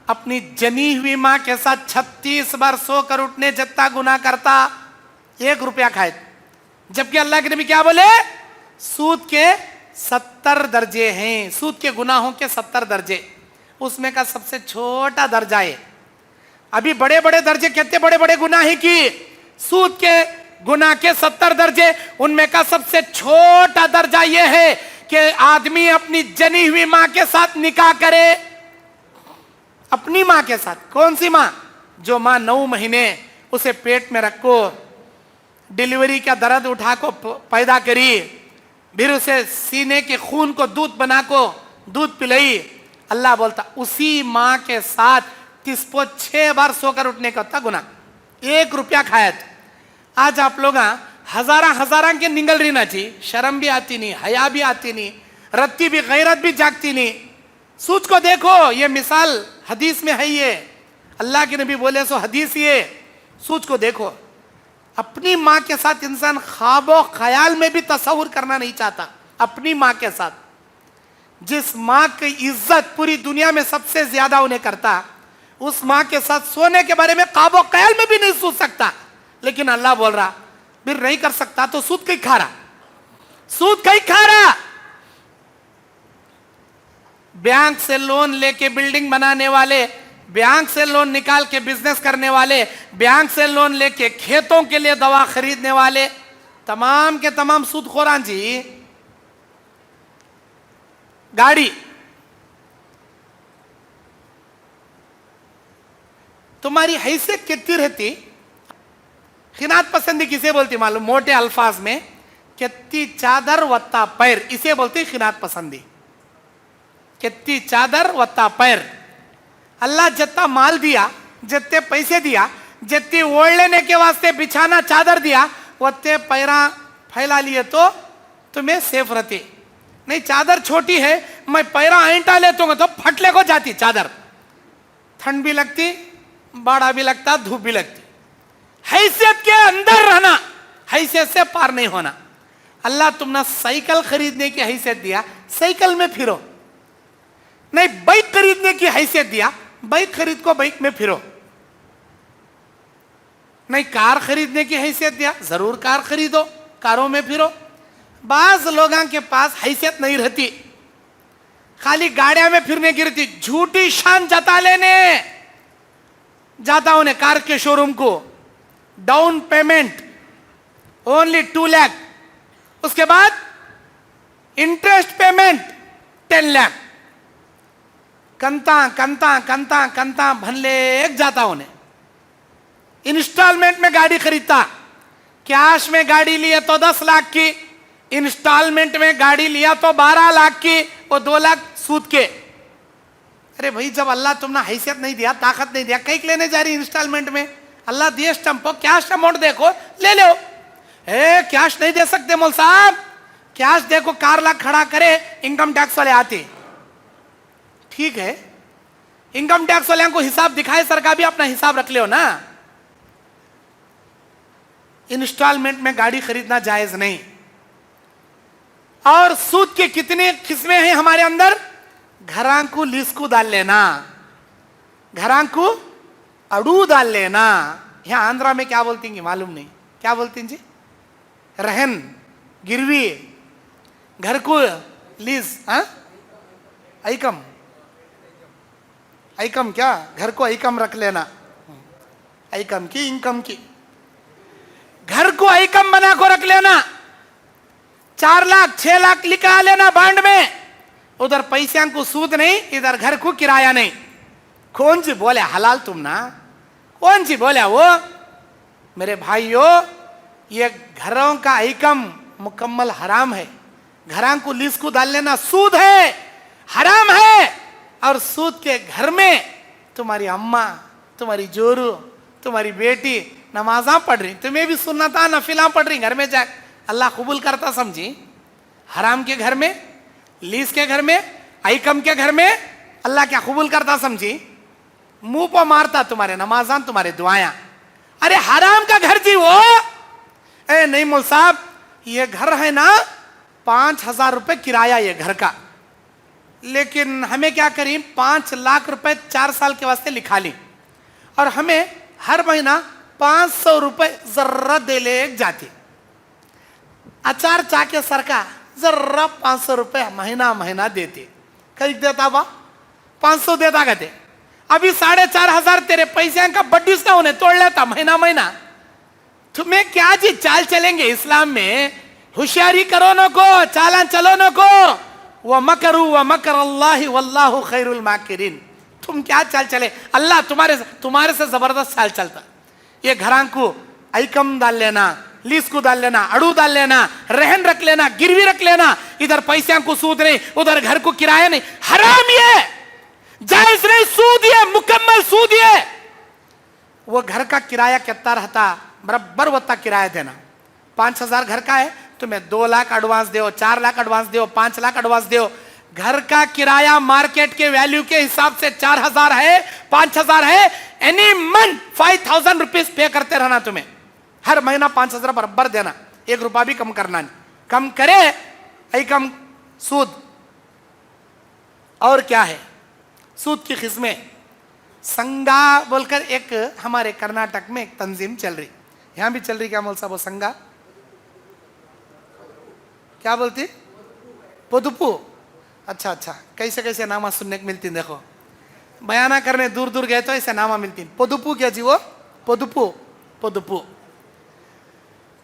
अपनी जनी हुई मां के साथ 36 बार सोकर उठने जितना गुनाह करता, 1 रुपया खाए। जबकि अल्लाह के नबी क्या बोले? सूद के 70 दर्जे हैं, सूद के गुनाहों के 70 दर्जे, उसमें का सबसे छोटा दर्जा है। अभी बड़े बड़े दर्जे कितने बड़े बड़े गुनाह हैं कि सूद के गुनाह के 70 दर्जे, उनमें का सबसे छोटा दर्जा यह है कि आदमी अपनी जनी हुई मां के साथ निकाह करे। अपनी मां के साथ। कौन सी मां? जो मां 9 महीने उसे पेट में रखो, डिलीवरी का दर्द उठा को पैदा करी, फिर उसे सीने के खून को दूध बना को दूध पिलाई। अल्लाह बोलता उसी माँ के साथ तिसपो 6 बार सोकर उठने का था गुना, 1 रुपया खाया था। आज आप लोग हजारा के निगल रही ना थी, शर्म भी आती नहीं, हया भी आती नहीं, रत्ती भी गैरत भी जागती नहीं। सूझ को देखो, ये मिसाल हदीस में है, ये अल्लाह के नबी बोले सो हदीस, ये सूझ को देखो। अपनी माँ के साथ इंसान ख्वाबो ख्याल में भी तस्वुर करना नहीं चाहता। अपनी माँ के साथ, जिस माँ की इज्जत पूरी दुनिया में सबसे ज्यादा उन्हें करता, उस माँ के साथ सोने के बारे में ख्वाबो ख्याल में भी नहीं सोच सकता। लेकिन अल्लाह बोल रहा फिर नहीं कर सकता तो सूद कहीं खा रहा, सूद कहीं खा रहा। बैंक से लोन लेके बिल्डिंग बनाने वाले, बैंक से लोन निकाल के बिजनेस करने वाले, बैंक से लोन लेके खेतों के लिए दवा खरीदने वाले, तमाम के तमाम सूदखोरान जी। गाड़ी, तुम्हारी हैसियत कितनी रहती? खिनात पसंदी किसे बोलती मालूम? मोटे अल्फाज में कितनी चादर वत्ता पैर, इसे बोलती खिनात पसंदी। कितनी चादर वत्ता पैर। अल्लाह जितना माल दिया, जितने पैसे दिया, जितनी ओढ़ लेने के वास्ते बिछाना चादर दिया, उतने पैरा फैला लिए तो तुम्हें सेफ रहती। नहीं, चादर छोटी है, मैं पैरा ऐंठा लेता हूँ तो फटले को जाती चादर, ठंड भी लगती, बाड़ा भी लगता, धूप भी लगती। हैसियत के अंदर रहना, हैसियत से पार नहीं होना। अल्लाह तुमने साइकिल खरीदने की हैसियत दिया, साइकिल में फिरो। नहीं, बाइक खरीदने की हैसियत दिया, बाइक खरीद को बाइक में फिरो। नहीं, कार खरीदने की हैसियत दिया, जरूर कार खरीदो, कारों में फिरो। बाज लोगों के पास हैसियत नहीं रहती, खाली गाड़ियां में फिरने की रहती। झूठी शान जता लेने जाता उन्हें कार के शोरूम को, डाउन पेमेंट ओनली 2 लाख, उसके बाद इंटरेस्ट पेमेंट 10 लाख, कंता कंता कंता कंता भनले एक जाता उन्हें। इंस्टॉलमेंट में गाड़ी खरीदता, कैश में गाड़ी लिए तो 10 लाख की, इंस्टॉलमेंट में गाड़ी लिया तो 12 लाख की, वो 2 लाख सूद के। अरे भाई, जब अल्लाह तुमने हैसियत नहीं दिया, ताकत नहीं दिया, कहीं लेने जा रही इंस्टॉलमेंट में? अल्लाह दिए स्टम्प, कैश अमाउंट देखो, ले लो। कैश नहीं दे सकते मौल साहब, कैश देखो, 4 लाख खड़ा करे, इनकम टैक्स वाले आते। ठीक है, इनकम टैक्स वाले को हिसाब दिखाए, सरकार भी अपना हिसाब रख ले ना। इंस्टॉलमेंट में गाड़ी खरीदना जायज नहीं। और सूद के कितने किस्में हैं हमारे अंदर? घरां को लीज को डाल लेना, घरां को अड़ू डाल लेना। यहां आंध्रा में क्या बोलती हैं मालूम नहीं, क्या बोलती हैं जी? रहन, गिरवी, घर को लीज, ऐकम, ऐकम क्या? घर को ऐकम रख लेना, ऐकम की इनकम की, घर को ऐकम बना को रख लेना। 4 लाख 6 लाख लिखा लेना बांड में, उधर पैसे को सूद नहीं, इधर घर को किराया नहीं। कौन सी बोले हलाल तुम ना? कौन सी बोले वो? मेरे भाइयों, ये घरों का ऐकम मुकम्मल हराम है। घरां को लीज को डाल लेना सूद है, हराम है। और सूद के घर में तुम्हारी अम्मा, तुम्हारी जोरू, तुम्हारी बेटी नमाजा पढ़ रही, तुम्हें भी सुनना था, नफिला पढ़ रही, घर में जा, अल्लाह कबूल करता समझी? हराम के घर में, लीज के घर में, ऐकम के घर में अल्लाह क्या कबूल करता समझी? मुंह पर मारता तुम्हारे नमाजान, तुम्हारे दुआयां। अरे हराम का घर जी वो। नहीं मौल साहब, ये घर है ना 5,000 रुपए किराया ये घर का, लेकिन हमें क्या करें, 5 लाख रुपए 4 साल के वास्ते लिखा ली, और हमें हर महीना 500 रुपए जर्रा दे ले जाती। अचार चाके सरका जर्रा 500 रुपए महीना महीना देते। कहीं देता बा 500 देता कहते, अभी 4,500 तेरे पैसे का बड्डीस ना उन्हें तोड़ लेता महीना महीना। तुम्हें क्या जी चाल चलेंगे इस्लाम में? होशियारी करो न को, चालान चलो न को। व मकरू व मकर अल्लाह वल्लाहु खैरुल माकिरीन। तुम क्या चाल चले, अल्लाह तुम्हारे से जबरदस्त चाल चलता। ये घरां को ऐकम डाल लेना, लीज को डाल लेना, अड़ू डाल लेना, रहन रख लेना, गिरवी रख लेना, इधर पैसा को सूद नहीं, उधर घर को किराया नहीं, हराम ये, जायज नहीं, सूद ये, मुकम्मल सूद ये। वो घर का किराया कितना रहता, बराबर वत्ता किराया देना। 5,000 घर का है, तुम्हें 2 लाख एडवांस दो, 4 लाख एडवांस दो, 5 लाख एडवांस दो। घर का किराया मार्केट के वैल्यू के हिसाब से 4,000 है, 5,000 है, एनी मंथ 5,000 रुपीज पे करते रहना। तुम्हें हर महीना 5,000 बराबर देना, 1 रुपया भी कम करना नहीं। कम करे ऐ कम सूद। और क्या है सूद की किस्में? संगा बोलकर एक हमारे कर्नाटक में एक तंजीम चल रही, यहां भी चल रही, क्या मौल साहब वो संगा क्या बोलती? पोदुपू। अच्छा अच्छा, कैसे कैसे नामा सुनने को मिलती, देखो बयाना करने दूर दूर गए तो ऐसे नामा मिलती। पोदुपू क्या जी? वो पोदुपू, पोदुपू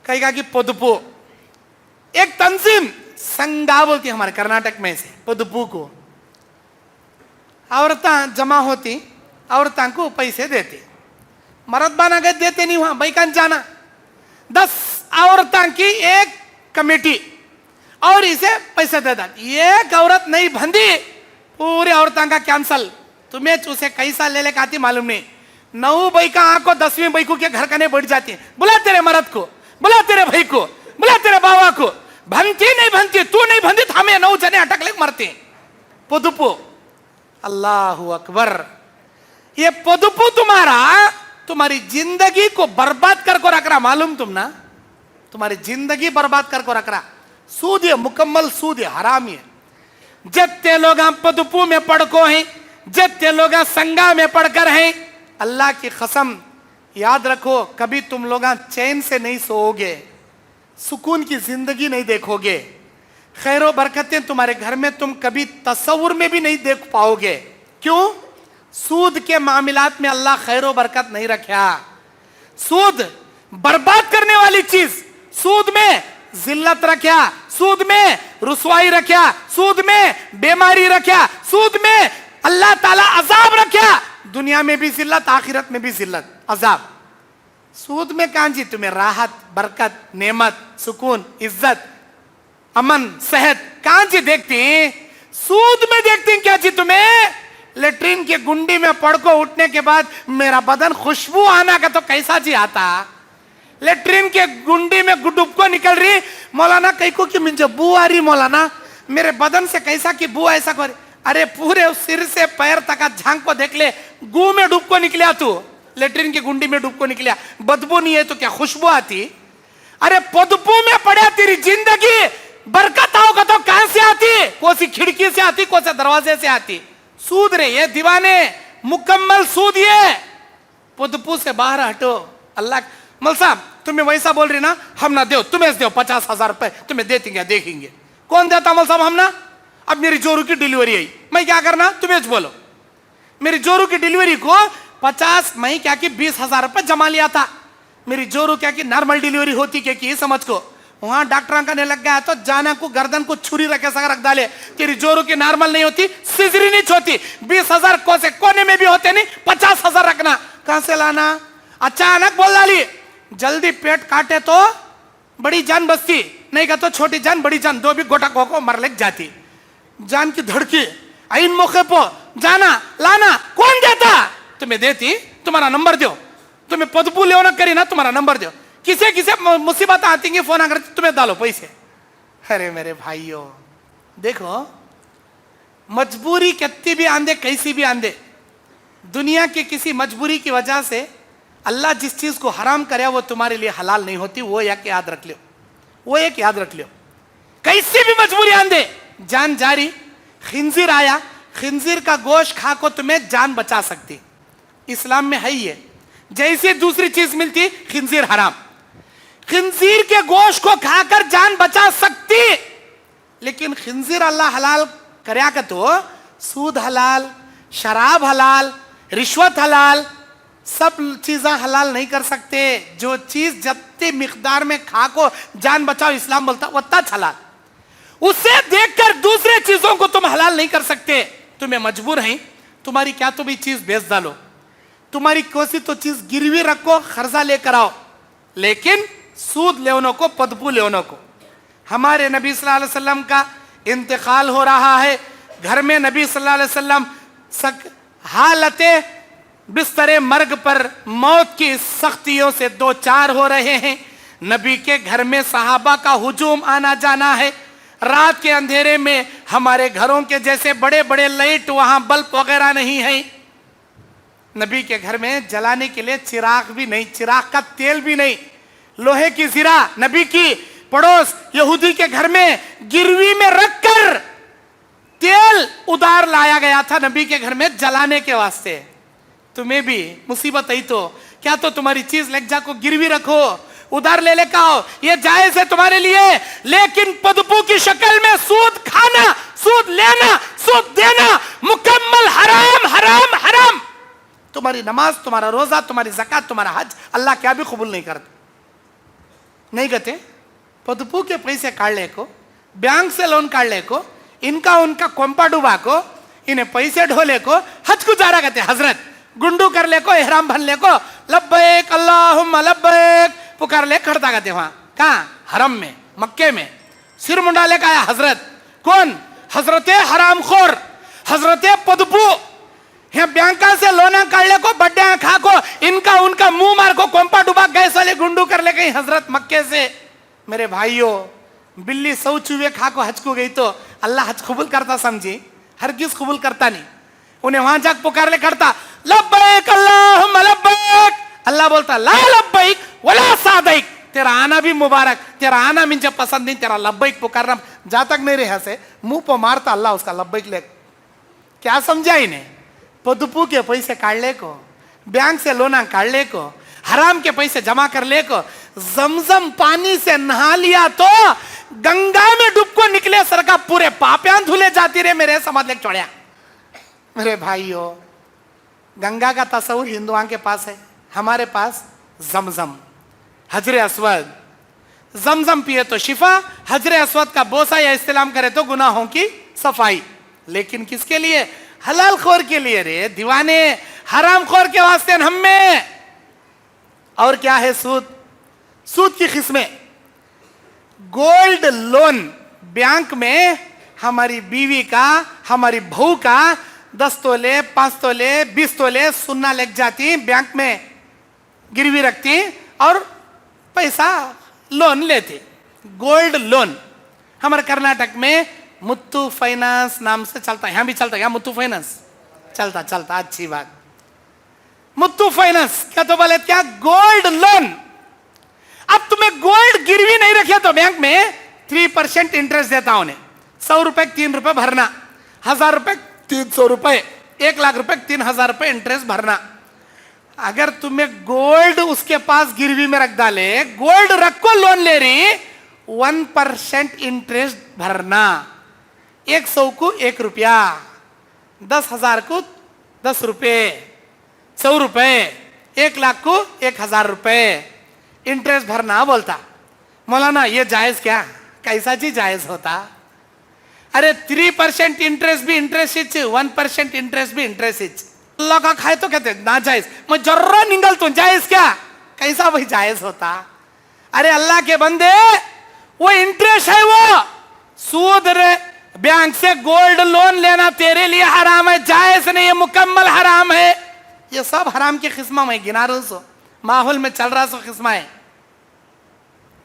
कहेगा कि पोदुपू। एक तंजीम संगा बोलती हमारे कर्नाटक में से पोदुपू को। औरतें जमा होती, औरतों को पैसे देते, मर्द बना गए देते नहीं, वहां बैकान जाना। 10 औरतों की एक कमेटी और इसे पैसे देता। एक औरत नहीं बंदी, पूरी औरतों का कैंसल। तुम्हें उसे कैसा ले लेकर आती मालूम नहीं। 9 बैका आंखों 10वीं बैकू के घर कने बढ़ जाती है। बुला तेरे मर्द को, बुला तेरे भाई को, बुला तेरे बाबा को। भनती नहीं भनती, तू नहीं भनती, हमें 9 जने अटक ले मरते। पोदुपू, अल्लाहु अकबर। ये पोदुपू तुम्हारी जिंदगी को बर्बाद करके रख रहा, मालूम तुम ना? तुम्हारी जिंदगी बर्बाद करके रख रहा। सूद है, मुकम्मल सूद है, हराम है। जितने लोग पोदुपू में पड़को हैं, जितने लोग संगा में पढ़कर हैं, अल्लाह की कसम याद रखो, कभी तुम लोग चैन से नहीं सोओगे, सुकून की जिंदगी नहीं देखोगे, खैर बरकतें तुम्हारे घर में तुम कभी तस्वुर में भी नहीं देख पाओगे। क्यों? सूद के मामलात में अल्लाह खैर बरकत नहीं रखा। सूद बर्बाद करने वाली चीज, सूद में जिल्लत रखा, सूद में रुसवाई रखा, सूद में बीमारी रखा, सूद में अल्लाह ताला अजाब रखा। दुनिया में भी जिल्लत, आखिरत में भी जिल्लत, अजाब। सूद में कहां जी तुम्हें राहत, बरकत, नेमत, सुकून, इज्जत, अमन, सेहत कहां जी देखती हैं? सूद में देखती हैं क्या जी तुम्हें? लेट्रिन के गुंडी में पड़को उठने के बाद मेरा बदन खुशबू आना का तो कैसा जी आता? लेट्रिन के गुंडी में डुबको निकल रही, मौलाना कहीं को कि मुझे बू आ रही, मौलाना मेरे बदन से कैसा कि बू ऐसा कर। अरे पूरे सिर से पैर तक झांक को देख ले, गू में डुबको निकलिया तू, लेट्रिन की गुंडी में डुबको निकलिया, बदबू नहीं है तो क्या खुशबू आती? अरे पोदुपू में पड़ा तेरी जिंदगी, बरकत आओगा तो कहां से आती? कोसी खिड़की से आती, कोसे दरवाजे से आती। सूद रे ये दीवाने, मुकम्मल सूद ये। पोदुपू से बाहर हटो। अल्लाह मल साहब तुम्हें वैसा बोल रही ना, हम ना दो, तुम्हें दो 50,000 रुपए तुम्हें दे देंगे, देखेंगे। कौन देता मल साहब? हम ना। अब मेरी जोरू की डिलीवरी आई, मैं क्या करना? तुम्हें बोलो। मेरी जोरू की डिलीवरी को 50, मैं क्या कि 20,000 रुपए जमा लिया था। मेरी जोरू क्या कि नॉर्मल डिलीवरी होती क्या कि समझ को, वहां डॉक्टर कहने लग गया तो जाना को गर्दन को छुरी रखे सका रख डाले। तेरी जोरू की नॉर्मल नहीं होती, सिजरी नहीं होती। 20,000 को से कोने में भी होते नहीं, 50,000 रखना। कहां से लाना? अचानक बोल डाली, जल्दी पेट काटे तो बड़ी जान बचती, नहीं का तो छोटी जान बड़ी जान, दो भी गोटा को मर लग जाती। जान की धड़की इन मौके पर जाना लाना कौन देता? तुम्हें देती, तुम्हारा नंबर दो, तुम्हें पोदुपू लेना करी ना, तुम्हारा नंबर दो। किसे किसे मुसीबत आती है फोन आकर तुम्हें डालो पैसे। अरे मेरे भाइयों देखो, मजबूरी कितनी भी आंदे, कैसी भी आंदे, दुनिया की किसी मजबूरी की वजह से अल्लाह जिस चीज को हराम करे वो तुम्हारे लिए हलाल नहीं होती। वो एक याद रख लो, वो एक याद रख लो। कैसी भी मजबूरी आंदे, जान जारी, खिंजीर आया, खिंजीर का गोश्त खा को तुम्हें जान बचा सकती, इस्लाम में है ये। जैसे दूसरी चीज मिलती, खिंजीर हराम, खिंजीर के गोश्त को खाकर जान बचा सकती, लेकिन खिंजीर अल्लाह हलाल करया का तो सूद हलाल, शराब हलाल, रिश्वत हलाल, सब चीजें हलाल नहीं कर सकते। जो चीज जितनी मिकदार में खा को जान बचाओ, इस्लाम बोलता उतना हलाल। उसे देखकर दूसरे चीजों को तुम हलाल नहीं कर सकते। तुम्हें मजबूर हैं, तुम्हारी क्या तो भी चीज बेच डालो, तुम्हारी कोई तो चीज गिरवी रखो, खर्जा लेकर आओ, लेकिन सूद लेवनों को, पदपू लेवनों को। हमारे नबी सल्लल्लाहु अलैहि वसल्लम का इंतकाल हो रहा है, घर में नबी सल्लल्लाहु अलैहि वसल्लम हालते बिस्तरे मर्ग पर मौत की सख्तियों से दो चार हो रहे हैं। नबी के घर में सहाबा का हुजूम आना जाना है। रात के अंधेरे में हमारे घरों के जैसे बड़े बड़े लाइट, वहां बल्ब वगैरह नहीं है। नबी के घर में जलाने के लिए चिराग भी नहीं, चिराग का तेल भी नहीं। लोहे की जीरा नबी की पड़ोस यहूदी के घर में गिरवी में रखकर तेल उधार लाया गया था नबी के घर में जलाने के वास्ते। तुम्हें भी मुसीबत आई तो क्या तो तुम्हारी चीज लज्जा को गिरवी रखो, उधार ले लेकर आओ, ये जायज है तुम्हारे लिए। लेकिन पदपू की शक्ल में सूद खाना, सूद लेना, सूद देना मुकम्मल हराम हराम हराम। तुम्हारी नमाज, तुम्हारा रोजा, तुम्हारी ज़कात, तुम्हारा हज अल्लाह क्या भी कबूल नहीं करता। नहीं कहते पदपू के पैसे काट ले को, बैंक से लोन काट ले को, इनका उनका कोंपा डुबा को, इन्हें पैसे ढोले को हज गुजारा कहते। हजरत गुंडू कर ले को, एहराम भन ले को, लब्बैक अल्लाहुम्मा लब्बैक पुकार ले खड़ता कहते। वहां कहाँ? हरम में, मक्के में सिर मुंडा ले का आया हजरत। कौन? हजरत हरामखोर, हजरत पदपू। यहाँ बैंका से लोना काट ले को, बड्डे खा को, इनका उनका मुंह मार को, कोंपा डुबा गैस वाले गुंडू कर ले गई हजरत मक्के से। मेरे भाइयों, बिल्ली सौ चूहे खा को हज को गई तो अल्लाह हज कबूल करता समझी? हरगिज कबूल करता नहीं। उन्हें वहां जाकर पुकार ले करता लब्बैक अल्लाहुम्मा लब्बैक। अल्लाह बोलता ला लब्बैक वला सादैक, तेरा आना भी मुबारक, तेरा आना मुझे पसंद नहीं, तेरा लब्बैक पुकारना जा तक नहीं रहा से मुंह पर मारता अल्लाह उसका लब्बैक ले। क्या समझा इन्हें? पदपू के पैसे काट ले को, बैंक से लोना काट ले को, हराम के पैसे जमा कर ले को, जमजम पानी से नहा लिया तो गंगा में डूब को निकले सरका पूरे पापियां धुले जाती रहे। मेरे समझ ले चढ़िया। मेरे भाइयों, गंगा का तस्वुर हिंदुओं के पास है, हमारे पास जमजम, हजरे अस्वद। जमजम पिए तो शिफा, हजरे अस्वद का बोसा या इस्तेलाम करे तो गुनाहों की सफाई। लेकिन किसके लिए? हलाल खोर के लिए रे दीवाने, हराम खोर के वास्ते हम में। और क्या है? सूद। सूद की किस्में। गोल्ड लोन, बैंक में हमारी बीवी का, हमारी बहू का 10 तोले, 5 तोले, 20 तोले सुन्ना लग जाती, बैंक में गिरवी रखती और पैसा लोन लेती। गोल्ड लोन हमारे कर्नाटक में मुत्तू फाइनेंस नाम से चलता है। यहां भी चलता है, यहां मुत्तू फाइनेंस चलता चलता, अच्छी बात। मुत्तू फाइनेंस क्या तो बोले क्या? Gold loan. अब तुम्हें गोल्ड गिरवी नहीं रखे तो बैंक में 3% इंटरेस्ट देता उन्हें। 100 रुपए 3 रुपए भरना, 1000 रुपए 300 रुपए, 1 लाख रुपए 3000 रुपए इंटरेस्ट भरना। अगर तुम्हें गोल्ड उसके पास गिरवी में रख डाले, गोल्ड रख को लोन ले रही, 1% इंटरेस्ट भरना। 100 को 1 रुपया, 10,000 को 10 रुपए, 100 रुपए, 1 लाख को 1000 रुपए इंटरेस्ट भरना। बोलता मौलाना ये जायज क्या? कैसा जी जायज होता? अरे 3% इंटरेस्ट भी इंटरेस्ट, 1% इंटरेस्ट भी इंटरेस्ट। अल्लाह का खाए तो कहते ना जायज, मैं जर्रा निगल तो जायज क्या? कैसा भाई जायज होता? अरे अल्लाह के बंदे, वो इंटरेस्ट है, वो सूद रे। बैंक से गोल्ड लोन लेना तेरे लिए हराम है, जायज नहीं है, मुकम्मल हराम है। ये सब हराम की किस्मा में गिना रहा सो, माहौल में चल रहा सो किस्मा है।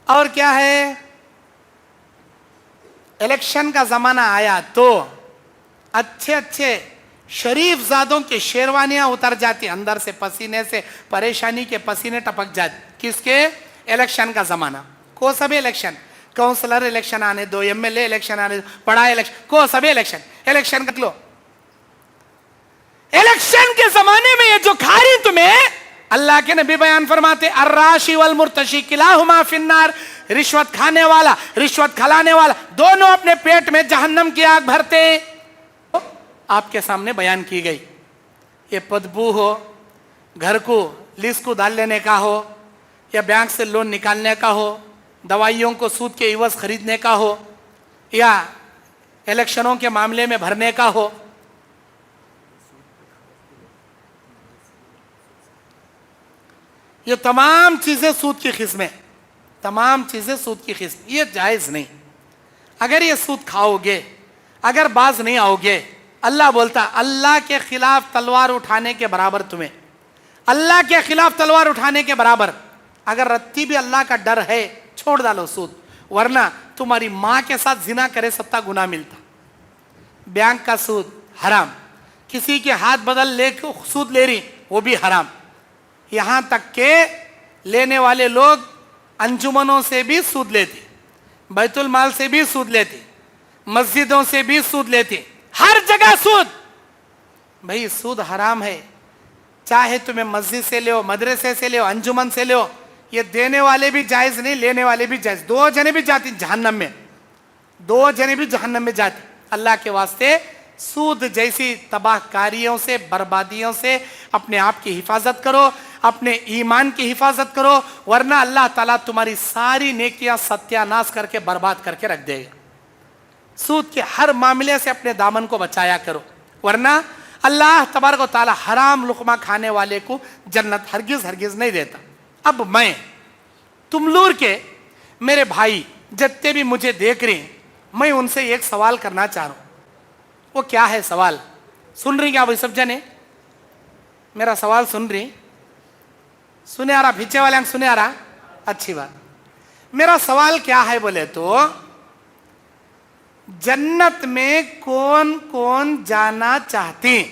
और क्या है? इलेक्शन का जमाना आया तो अच्छे अच्छे शरीफ जादों की शेरवानियां उतर जाती, अंदर से पसीने से, परेशानी के पसीने टपक जाते। किसके? इलेक्शन का जमाना। को सभी इलेक्शन, काउंसलर इलेक्शन आने दो, एमएलए इलेक्शन आने दो, बड़ा इलेक्शन, को सभी इलेक्शन, इलेक्शन कर लो। इलेक्शन के जमाने में ये जो खा रही तुम्हें, अल्लाह के नबी बयान फरमाते अर्राशी वल मुर्तशी किलाहुमा फिन्नार, रिश्वत खाने वाला, रिश्वत खिलाने वाला, दोनों अपने पेट में जहन्नम की आग भरते। आपके सामने बयान की गई। ये पदबू हो, घर को लीज को डाल लेने का हो, या बैंक से लोन निकालने का हो, दवाइयों को सूद के इवज खरीदने का हो, या इलेक्शनों के मामले में भरने का हो, ये तमाम चीजें सूद की किस्में। तमाम चीजें सूद की किस्म, ये जायज नहीं। अगर ये सूद खाओगे, अगर बाज नहीं आओगे, अल्लाह बोलता अल्लाह के खिलाफ तलवार उठाने के बराबर तुम्हें, अल्लाह के खिलाफ तलवार उठाने के बराबर। अगर रत्ती भी अल्लाह का डर है, छोड़ डालो सूद, वरना तुम्हारी माँ के साथ जिना करे सत्ता गुना मिलता। बैंक का सूद हराम, किसी के हाथ बदल ले सूद ले रही वो भी हराम। यहां तक के लेने वाले लोग अंजुमनों से भी सूद लेते, बैतुल माल से भी सूद लेते, मस्जिदों से भी सूद लेते, हर जगह सूद। भाई सूद हराम है, चाहे तुम्हें मस्जिद से ले, मदरसे से ले, अंजुमन से ले, ये देने वाले भी जायज नहीं, लेने वाले भी जायज। दो जने भी जाती जहन्नम में, दो जने भी जहन्नम में जाती। अल्लाह के वास्ते सूद जैसी तबाहकारियों से, बर्बादियों से अपने आप की हिफाजत करो, अपने ईमान की हिफाजत करो, वरना अल्लाह ताला तुम्हारी सारी नेकियां सत्यानाश करके बर्बाद करके रख देगा। सूद के हर मामले से अपने दामन को बचाया करो, वरना अल्लाह तबारक व तआला हराम लुकमा खाने वाले को जन्नत हरगिज हरगिज नहीं देता। अब मैं तुमलूर के मेरे भाई जितने भी मुझे देख रहे हैं, मैं उनसे एक सवाल करना चाह रहा हूं। वो क्या है सवाल? सुन रही क्या भाई सब जने? मेरा सवाल सुन रही? सुने आ रहा? पीछे वाले अंक सुने आ रहा? अच्छी बात। मेरा सवाल क्या है बोले तो, जन्नत में कौन कौन जाना चाहती?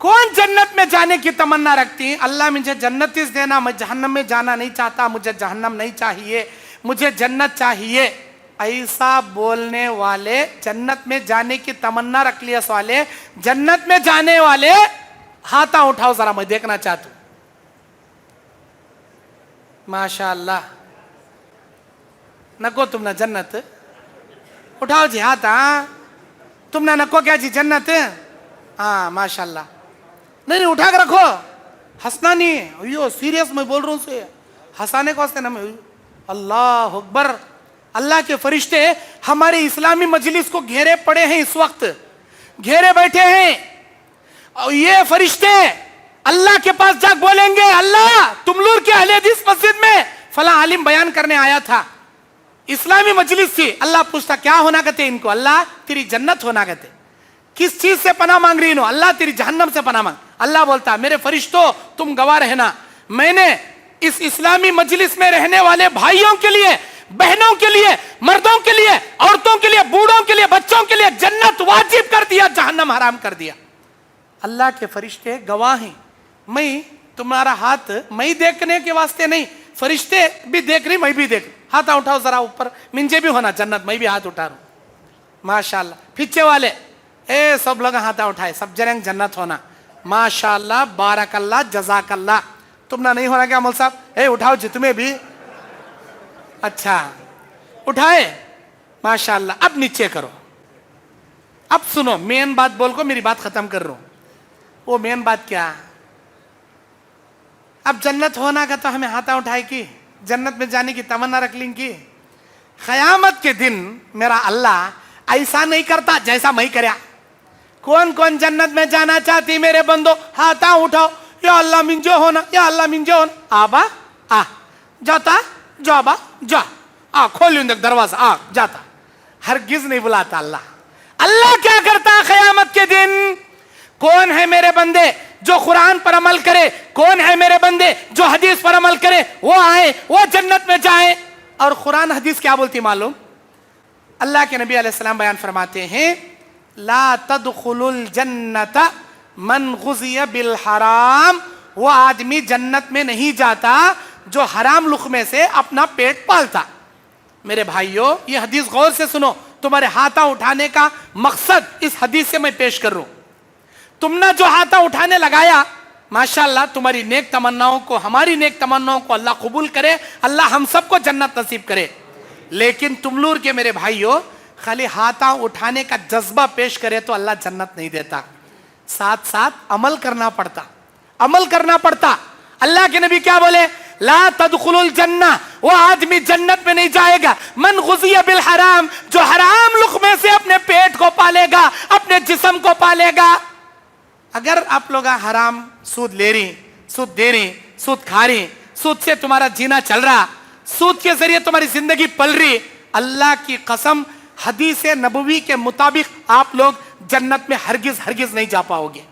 कौन जन्नत में जाने की तमन्ना रखती? अल्लाह मुझे जन्नत इस देना, मैं जहन्नम में जाना नहीं चाहता, मुझे जहन्नम नहीं चाहिए, मुझे जन्नत चाहिए। ऐसा बोलने वाले, जन्नत में जाने की तमन्ना रख लिया वाले, जन्नत में जाने वाले हाथा उठाओ जरा, मैं देखना चाहता हूं। माशाअल्लाह, नको तुमने जन्नत? उठाओ जी हाथ। तुमने नको क्या जी जन्नत? हाँ माशाअल्लाह। नहीं नहीं उठा के रखो, हंसना नहीं है। अयो सीरियस मैं बोल रहा हूँ से, हंसाने को हंसते ना। मैं अल्लाह अकबर, अल्लाह के फरिश्ते हमारे इस्लामी मजलिस को घेरे पड़े हैं, इस वक्त घेरे बैठे हैं। और ये फरिश्ते अल्लाह के पास जाकर बोलेंगे, अल्लाह तुमलूर के अहले हदीस मस्जिद में फला आलिम बयान करने आया था, इस्लामी मजलिस थी। अल्लाह पूछता क्या होना कहते इनको? अल्लाह तेरी जन्नत होना कहते। किस चीज से पनाह मांग रही नो? अल्लाह तेरी जहन्नम से पनाह मांग। अल्लाह बोलता मेरे फरिश्तों तुम गवाह रहना, मैंने इस इस्लामी मजलिस में रहने वाले भाइयों के लिए, बहनों के लिए, मर्दों के लिए, औरतों के लिए, बूढ़ों के लिए, बच्चों के लिए जन्नत वाजिब कर दिया, जहन्नम हराम कर दिया। अल्लाह के फरिश्ते गवाह हैं। मैं तुम्हारा हाथ मैं देखने के वास्ते नहीं, फरिश्ते भी देख रही, मैं भी देख। हाथ उठाओ जरा ऊपर, मिंजे भी होना जन्नत, मैं भी हाथ उठा रहा हूं। माशाअल्लाह। पीछे वाले ए सब लोग हाथ उठाए, सब जने जन्नत होना। माशाअल्लाह, बारकल्लाह, जज़ाकल्लाह। तुमना नहीं होना क्या मौल साहब? ए उठाओ जी तुम्हें भी। अच्छा उठाए, माशाअल्लाह। अब नीचे करो। अब सुनो, मेन बात बोल को मेरी बात खत्म कर रहा हूं। वो मेन बात क्या? अब जन्नत होना का तो हमें हाथा उठाए की, जन्नत में जाने की तमन्ना रख लें की। क़यामत के दिन मेरा अल्लाह ऐसा नहीं करता जैसा मैं करया। कौन कौन जन्नत में जाना चाहती मेरे बंदो? हाथा उठाओ। या अल्लाह मिंजो होना, या अल्लाह मिंजो होना। आबा आ जाता, जाबा जा, आ खोल दरवाजा, आ जाता। हरगिज नहीं बुलाता अल्लाह। अल्लाह क्या करता क़यामत के दिन? कौन है मेरे बंदे जो कुरान पर अमल करे? कौन है मेरे बंदे जो हदीस पर अमल करे? वो आए, वो जन्नत में जाए। और कुरान हदीस क्या बोलती मालूम? अल्लाह के नबी अलैहिस्सलाम बयान फरमाते हैं, ला तदखुलुल जन्नत मन गुज़िया बिल हराम। वो आदमी जन्नत में नहीं जाता जो हराम लुक़मे से अपना पेट पालता। मेरे भाइयों, ये हदीस गौर से सुनो। तुम्हारे हाथा उठाने का मकसद इस हदीस से मैं पेश कर रहा हूं। तुमने जो हाथा उठाने लगाया, माशाअल्लाह, तुम्हारी नेक तमन्नाओं को, हमारी नेक तमन्नाओं को अल्लाह कबूल करे, अल्लाह हम सबको जन्नत नसीब करे। लेकिन तुमलूर के मेरे भाइयों, खाली हाथा उठाने का जज्बा पेश करे तो अल्लाह जन्नत नहीं देता, साथ साथ अमल करना पड़ता, अमल करना पड़ता। अल्लाह के नबी क्या बोले? ला तदखुलुल जन्ना, वो आदमी जन्नत में नहीं जाएगा मन गुज़िया बिल हराम, जो हराम लुक़मे से अपने पेट को पालेगा, अपने जिस्म को पालेगा। अगर आप लोग हराम सूद ले रही, सूद दे रही, सूद खा रही, सूद से तुम्हारा जीना चल रहा, सूद के जरिए तुम्हारी जिंदगी पल रही, अल्लाह की कसम हदीस नबवी के मुताबिक आप लोग जन्नत में हरगिज हरगिज नहीं जा पाओगे।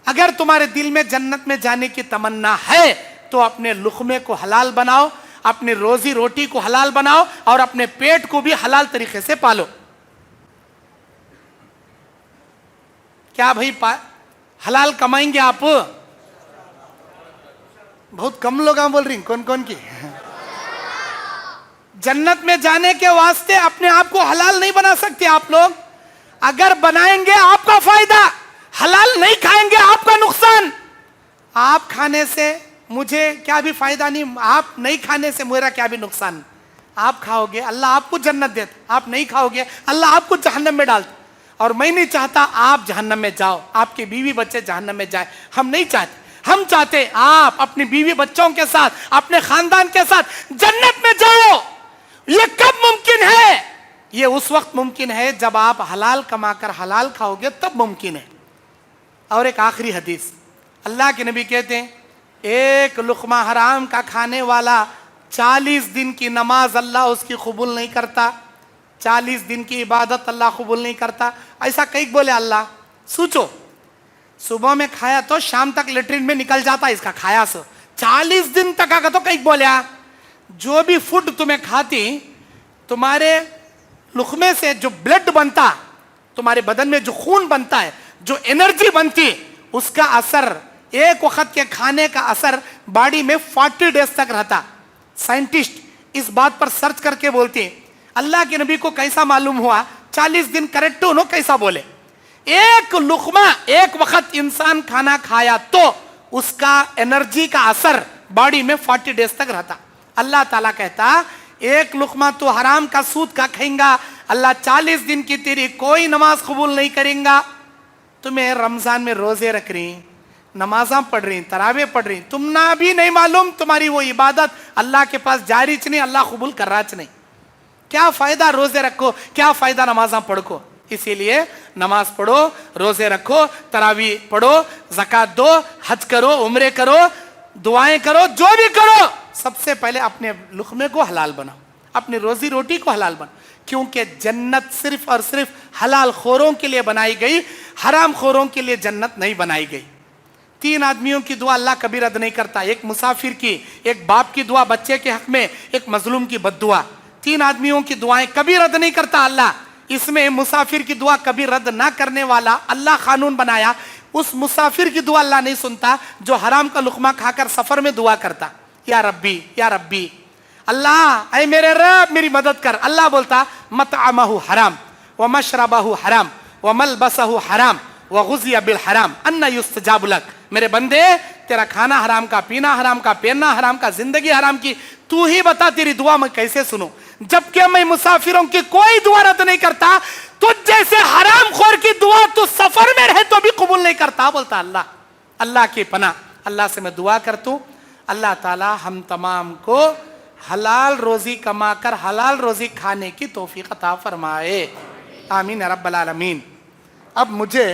अगर तुम्हारे दिल में जन्नत में जाने की तमन्ना है तो अपने लुक़मे को हलाल बनाओ, अपनी रोजी रोटी को हलाल बनाओ और अपने पेट को भी हलाल तरीके से पालो। क्या भाई हलाल कमाएंगे आप? बहुत कम लोग बोल रही, कौन कौन की? जन्नत में जाने के वास्ते अपने आप को हलाल नहीं बना सकते आप लोग। अगर बनाएंगे आपका फायदा, हलाल नहीं खाएंगे आपका नुकसान। आप खाने से मुझे क्या भी फायदा नहीं, आप नहीं खाने से मेरा क्या भी नुकसान। आप खाओगे अल्लाह आपको जन्नत देता, आप नहीं खाओगे अल्लाह आपको जहन्नम में डालता। और मैं नहीं चाहता आप जहन्नम में जाओ, आपके बीवी बच्चे जहन्नम में जाए, हम नहीं चाहते। हम चाहते आप अपनी बीवी बच्चों के साथ, अपने खानदान के साथ जन्नत में जाओ। ये कब मुमकिन है? ये उस वक्त मुमकिन है जब आप हलाल कमाकर हलाल खाओगे, तब मुमकिन है। और एक आखिरी हदीस, अल्लाह के नबी कहते हैं एक लुक़मा हराम का खाने वाला 40 दिन की नमाज अल्लाह उसकी कबूल नहीं करता, 40 दिन की इबादत अल्लाह कबूल नहीं करता। ऐसा कई बोले अल्लाह, सोचो सुबह में खाया तो शाम तक लेटरिन में निकल जाता इसका खाया सो, 40 दिन तक आगा तो कई बोले जो भी फूड तुम्हें खाती, तुम्हारे लुक़मे से जो ब्लड बनता, तुम्हारे बदन में जो खून बनता है, जो एनर्जी बनती, उसका असर एक वक्त के खाने का असर बॉडी में 40 डेज तक रहता। साइंटिस्ट इस बात पर सर्च करके बोलते हैं। अल्लाह के नबी को कैसा मालूम हुआ 40 दिन करेक्ट उन्होंने कैसा बोले? एक लुक़मा एक वक्त इंसान खाना खाया तो उसका एनर्जी का असर बॉडी में 40 डेज तक रहता। अल्लाह ताला कहता एक लुक़मा तो हराम का सूद का खाएंगा, अल्लाह 40 दिन की तेरी कोई नमाज कबूल नहीं करेगा। तुम्हें रमजान में रोजे रख रही, नमाज़ां पढ़ रही, तरावे पढ़ रही, तुम ना भी नहीं मालूम तुम्हारी वो इबादत अल्लाह के पास जारी च नहीं, अल्लाह कबूल कर रहा च नहीं। क्या फायदा रोजे रखो, क्या फायदा नमाज़ां पढ़ो? इसीलिए नमाज पढ़ो, रोजे रखो, तरावी पढ़ो, ज़कात दो, हज करो, उम्रे करो, दुआएं करो, जो भी करो, सबसे पहले अपने लुक़मे को हलाल बनाओ, अपनी रोजी रोटी को हलाल बनाओ। क्योंकि जन्नत सिर्फ और सिर्फ हलाल खोरों के लिए बनाई गई, हराम खोरों के लिए जन्नत नहीं बनाई गई। 3 आदमियों की दुआ अल्लाह कभी रद्द नहीं करता, एक मुसाफिर की, एक बाप की दुआ बच्चे के हक में, एक मजलूम की बद्दुआ। 3 आदमियों की दुआएं कभी रद्द नहीं करता अल्लाह। इसमें मुसाफिर की दुआ कभी रद्द ना करने वाला अल्लाह कानून बनाया। उस मुसाफिर की दुआ अल्लाह नहीं सुनता जो हराम का लुक़मा खाकर सफर में दुआ करता, या रब्बी या रब्बी, अल्लाह ऐ मेरे रब मेरी मदद कर। अल्लाह बोलता मतअमहु हराम व मशरबहु हराम व मलबसहु हराम व गुज़िया बिल हराम अन्ना युस्तजाबु लक। मेरे बंदे तेरा खाना हराम का, पीना हराम का, पहनना हराम का, जिंदगी हराम की, तू ही बता तेरी दुआ मैं कैसे सुनूं? जबकि मैं मुसाफिरों की कोई दुआ रद्द नहीं करता, तुझ जैसे हराम खोर की दुआ तू सफर में रहे तो भी कबूल नहीं करता। बोलता अल्लाह, अल्लाह की पनाह, अल्लाह से मैं दुआ करता हूं, अल्लाह ताला हम तमाम को हलाल रोजी कमाकर हलाल रोजी खाने की तौफीक अता फरमाए। आमीन या रब्बल आलमीन। अब मुझे